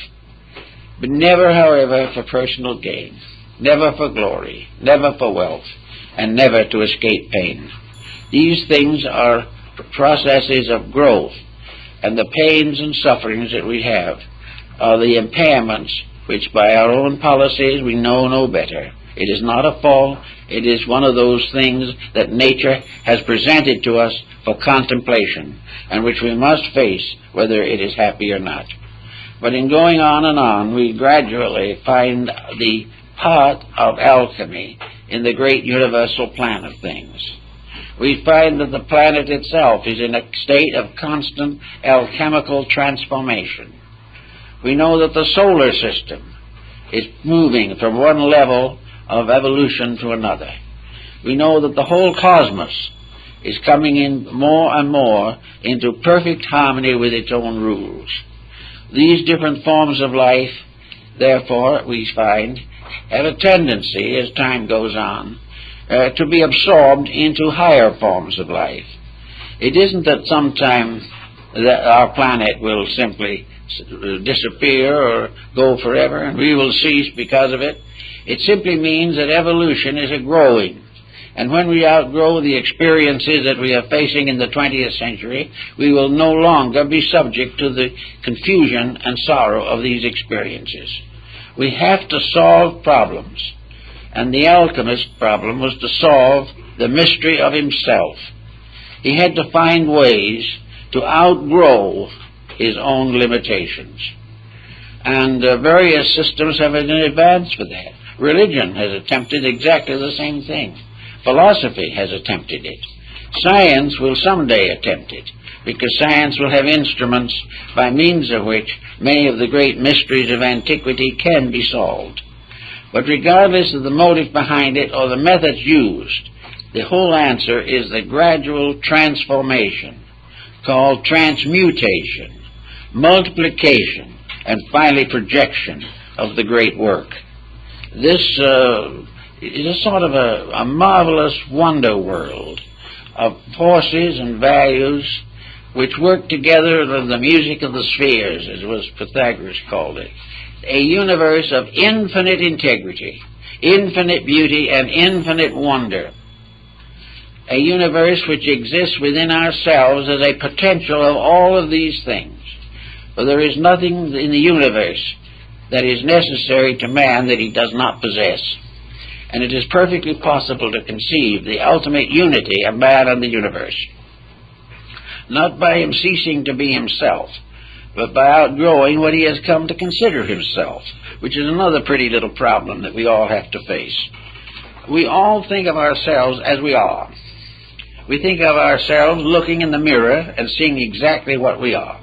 but never, however, for personal gain, never for glory, never for wealth, and never to escape pain. These things are processes of growth, and the pains and sufferings that we have are the impairments which by our own policies we know no better. It is not a fault. It is one of those things that nature has presented to us for contemplation, and which we must face whether it is happy or not. But in going on and on, we gradually find the part of alchemy in the great universal plan of things. We find that the planet itself is in a state of constant alchemical transformation. We know that the solar system is moving from one level of evolution to another. We know that the whole cosmos is coming in more and more into perfect harmony with its own rules. These different forms of life, therefore, we find, have a tendency, as time goes on, to be absorbed into higher forms of life. It isn't that sometime that our planet will simply disappear or go forever and we will cease because of it. It simply means that evolution is a growing. And when we outgrow the experiences that we are facing in the 20th century, we will no longer be subject to the confusion and sorrow of these experiences. We have to solve problems. And the alchemist's problem was to solve the mystery of himself. He had to find ways to outgrow his own limitations. And various systems have advanced for that. Religion has attempted exactly the same thing. Philosophy has attempted it. Science will someday attempt it, because science will have instruments by means of which many of the great mysteries of antiquity can be solved. But regardless of the motive behind it or the methods used, the whole answer is the gradual transformation, called transmutation, multiplication, and finally projection of the great work. This is a sort of a marvelous wonder world of forces and values which work together in the music of the spheres, as was Pythagoras called it. A universe of infinite integrity, infinite beauty, and infinite wonder. A universe which exists within ourselves as a potential of all of these things. For there is nothing in the universe that is necessary to man that he does not possess. And it is perfectly possible to conceive the ultimate unity of man and the universe, not by him ceasing to be himself, but by outgrowing what he has come to consider himself, which is another pretty little problem that we all have to face. We all think of ourselves as we are. We think of ourselves looking in the mirror and seeing exactly what we are.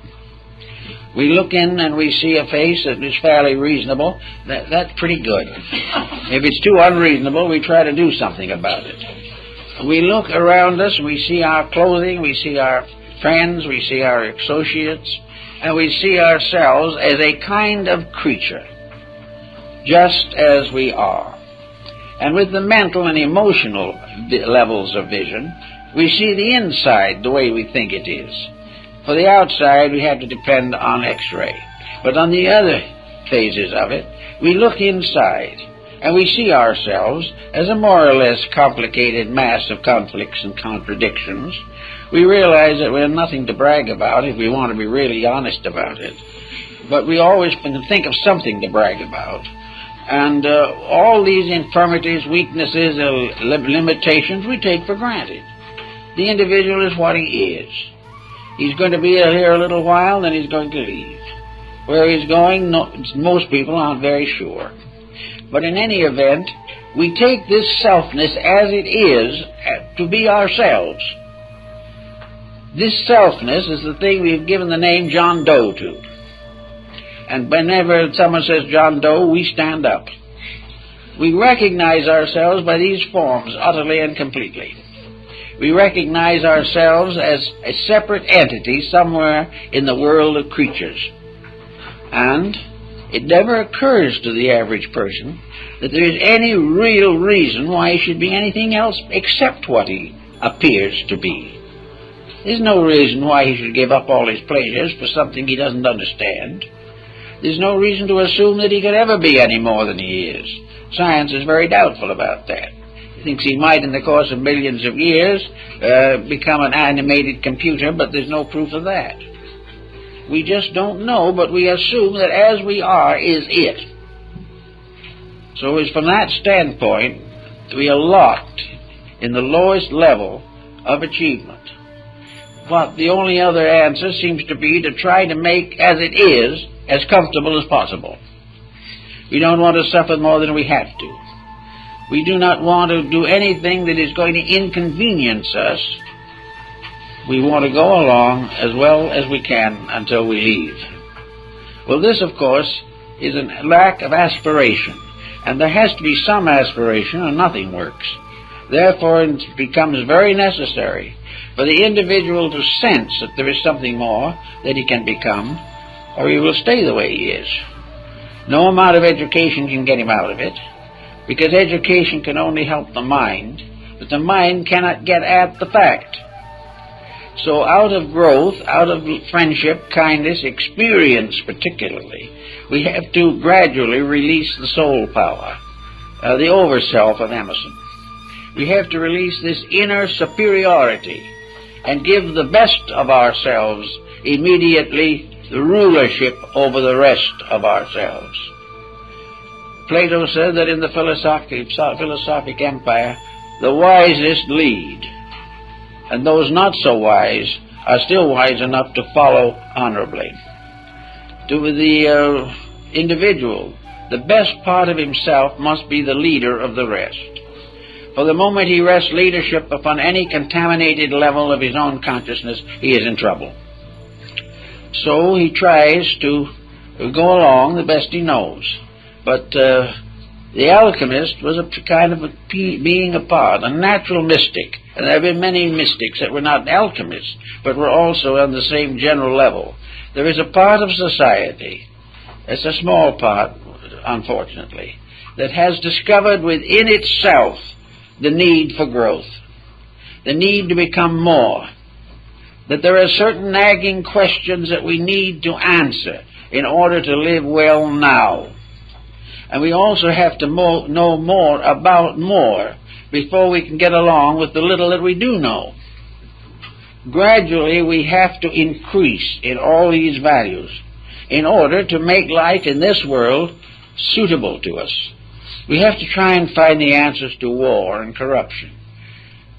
We look in and we see a face that is fairly reasonable. That's pretty good. If it's too unreasonable, we try to do something about it. We look around us and we see our clothing, we see our friends, we see our associates, and we see ourselves as a kind of creature, just as we are. And with the mental and emotional levels of vision, we see the inside the way we think it is. For the outside, we have to depend on X-ray. But on the other phases of it, we look inside, and we see ourselves as a more or less complicated mass of conflicts and contradictions. We realize that we have nothing to brag about if we want to be really honest about it. But we always can think of something to brag about. And all these infirmities, weaknesses, limitations, we take for granted. The individual is what he is. He's going to be here a little while, then he's going to leave. Where he's going, most people aren't very sure. But in any event, we take this selfness as it is to be ourselves. This selfness is the thing we've given the name John Doe to. And whenever someone says John Doe, we stand up. We recognize ourselves by these forms utterly and completely. We recognize ourselves as a separate entity somewhere in the world of creatures. And it never occurs to the average person that there is any real reason why he should be anything else except what he appears to be. There's no reason why he should give up all his pleasures for something he doesn't understand. There's no reason to assume that he could ever be any more than he is. Science is very doubtful about that. He thinks he might, in the course of millions of years, become an animated computer, but there's no proof of that. We just don't know, but we assume that as we are is it. So it's from that standpoint, we are locked in the lowest level of achievement. But the only other answer seems to be to try to make as it is as comfortable as possible. We don't want to suffer more than we have to. We do not want to do anything that is going to inconvenience us. We want to go along as well as we can until we leave. Well, this, of course, is a lack of aspiration. And there has to be some aspiration or nothing works. Therefore, it becomes very necessary for the individual to sense that there is something more that he can become, or he will stay the way he is. No amount of education can get him out of it, because education can only help the mind, but the mind cannot get at the fact. So out of growth, out of friendship, kindness, experience particularly, we have to gradually release the soul power, the overself of Emerson. We have to release this inner superiority and give the best of ourselves immediately the rulership over the rest of ourselves. Plato said that in the philosophic empire, the wisest lead, and those not so wise are still wise enough to follow honorably. To the individual, the best part of himself must be the leader of the rest. For the moment he rests leadership upon any contaminated level of his own consciousness, he is in trouble. So he tries to go along the best he knows. But The alchemist was a kind of a being apart, a natural mystic. And there have been many mystics that were not alchemists, but were also on the same general level. There is a part of society, it's a small part, unfortunately, that has discovered within itself the need for growth, the need to become more, that there are certain nagging questions that we need to answer in order to live well now. And we also have to know more about more before we can get along with the little that we do know. Gradually, we have to increase in all these values in order to make life in this world suitable to us. We have to try and find the answers to war and corruption.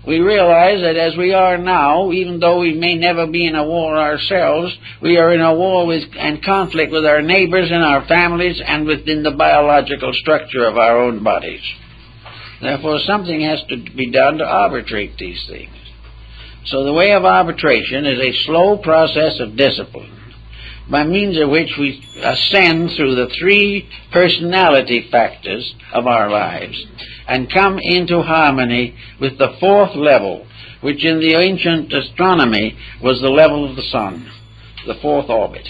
We realize that as we are now, even though we may never be in a war ourselves, we are in a war with and conflict with our neighbors and our families and within the biological structure of our own bodies. Therefore, something has to be done to arbitrate these things. So the way of arbitration is a slow process of discipline, by means of which we ascend through the three personality factors of our lives and come into harmony with the fourth level, which in the ancient astronomy was the level of the sun, the fourth orbit.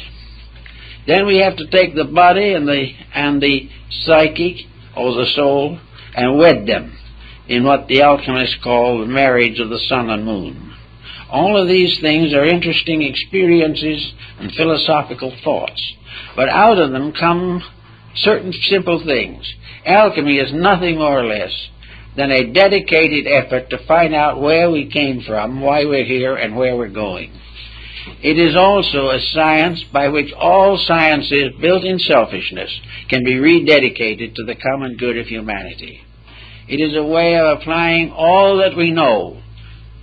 Then we have to take the body and the psychic, or the soul, and wed them in what the alchemists call the marriage of the sun and moon. All of these things are interesting experiences and philosophical thoughts, but out of them come certain simple things. Alchemy is nothing more or less than a dedicated effort to find out where we came from, why we're here, and where we're going. It is also a science by which all sciences built in selfishness can be rededicated to the common good of humanity. It is a way of applying all that we know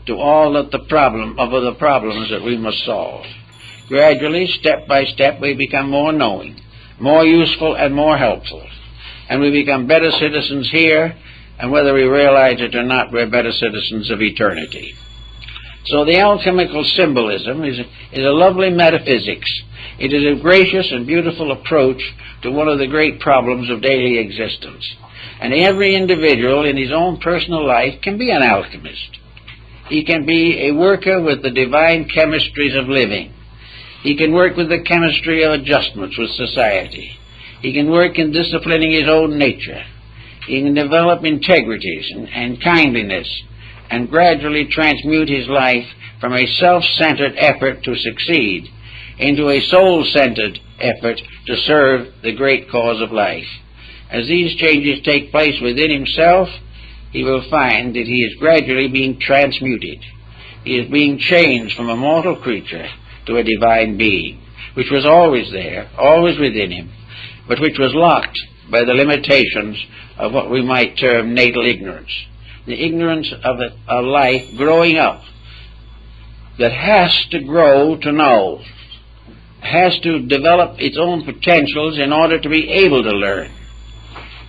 to all of the problems that we must solve. Gradually, step by step, we become more knowing, more useful, and more helpful. And we become better citizens here, and whether we realize it or not, we're better citizens of eternity. So the alchemical symbolism is a lovely metaphysics. It is a gracious and beautiful approach to one of the great problems of daily existence. And every individual in his own personal life can be an alchemist. He can be a worker with the divine chemistries of living. He can work with the chemistry of adjustments with society. He can work in disciplining his own nature. He can develop integrities and kindliness and gradually transmute his life from a self-centered effort to succeed into a soul-centered effort to serve the great cause of life. As these changes take place within himself, he will find that he is gradually being transmuted. He is being changed from a mortal creature to a divine being, which was always there, always within him, but which was locked by the limitations of what we might term natal ignorance, the ignorance of a life growing up that has to grow to know, has to develop its own potentials in order to be able to learn,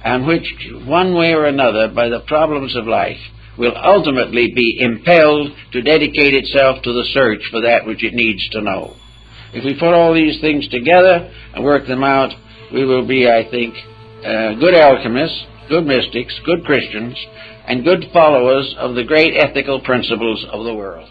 and which, one way or another, by the problems of life, will ultimately be impelled to dedicate itself to the search for that which it needs to know. If we put all these things together and work them out, we will be, I think, good alchemists, good mystics, good Christians, and good followers of the great ethical principles of the world.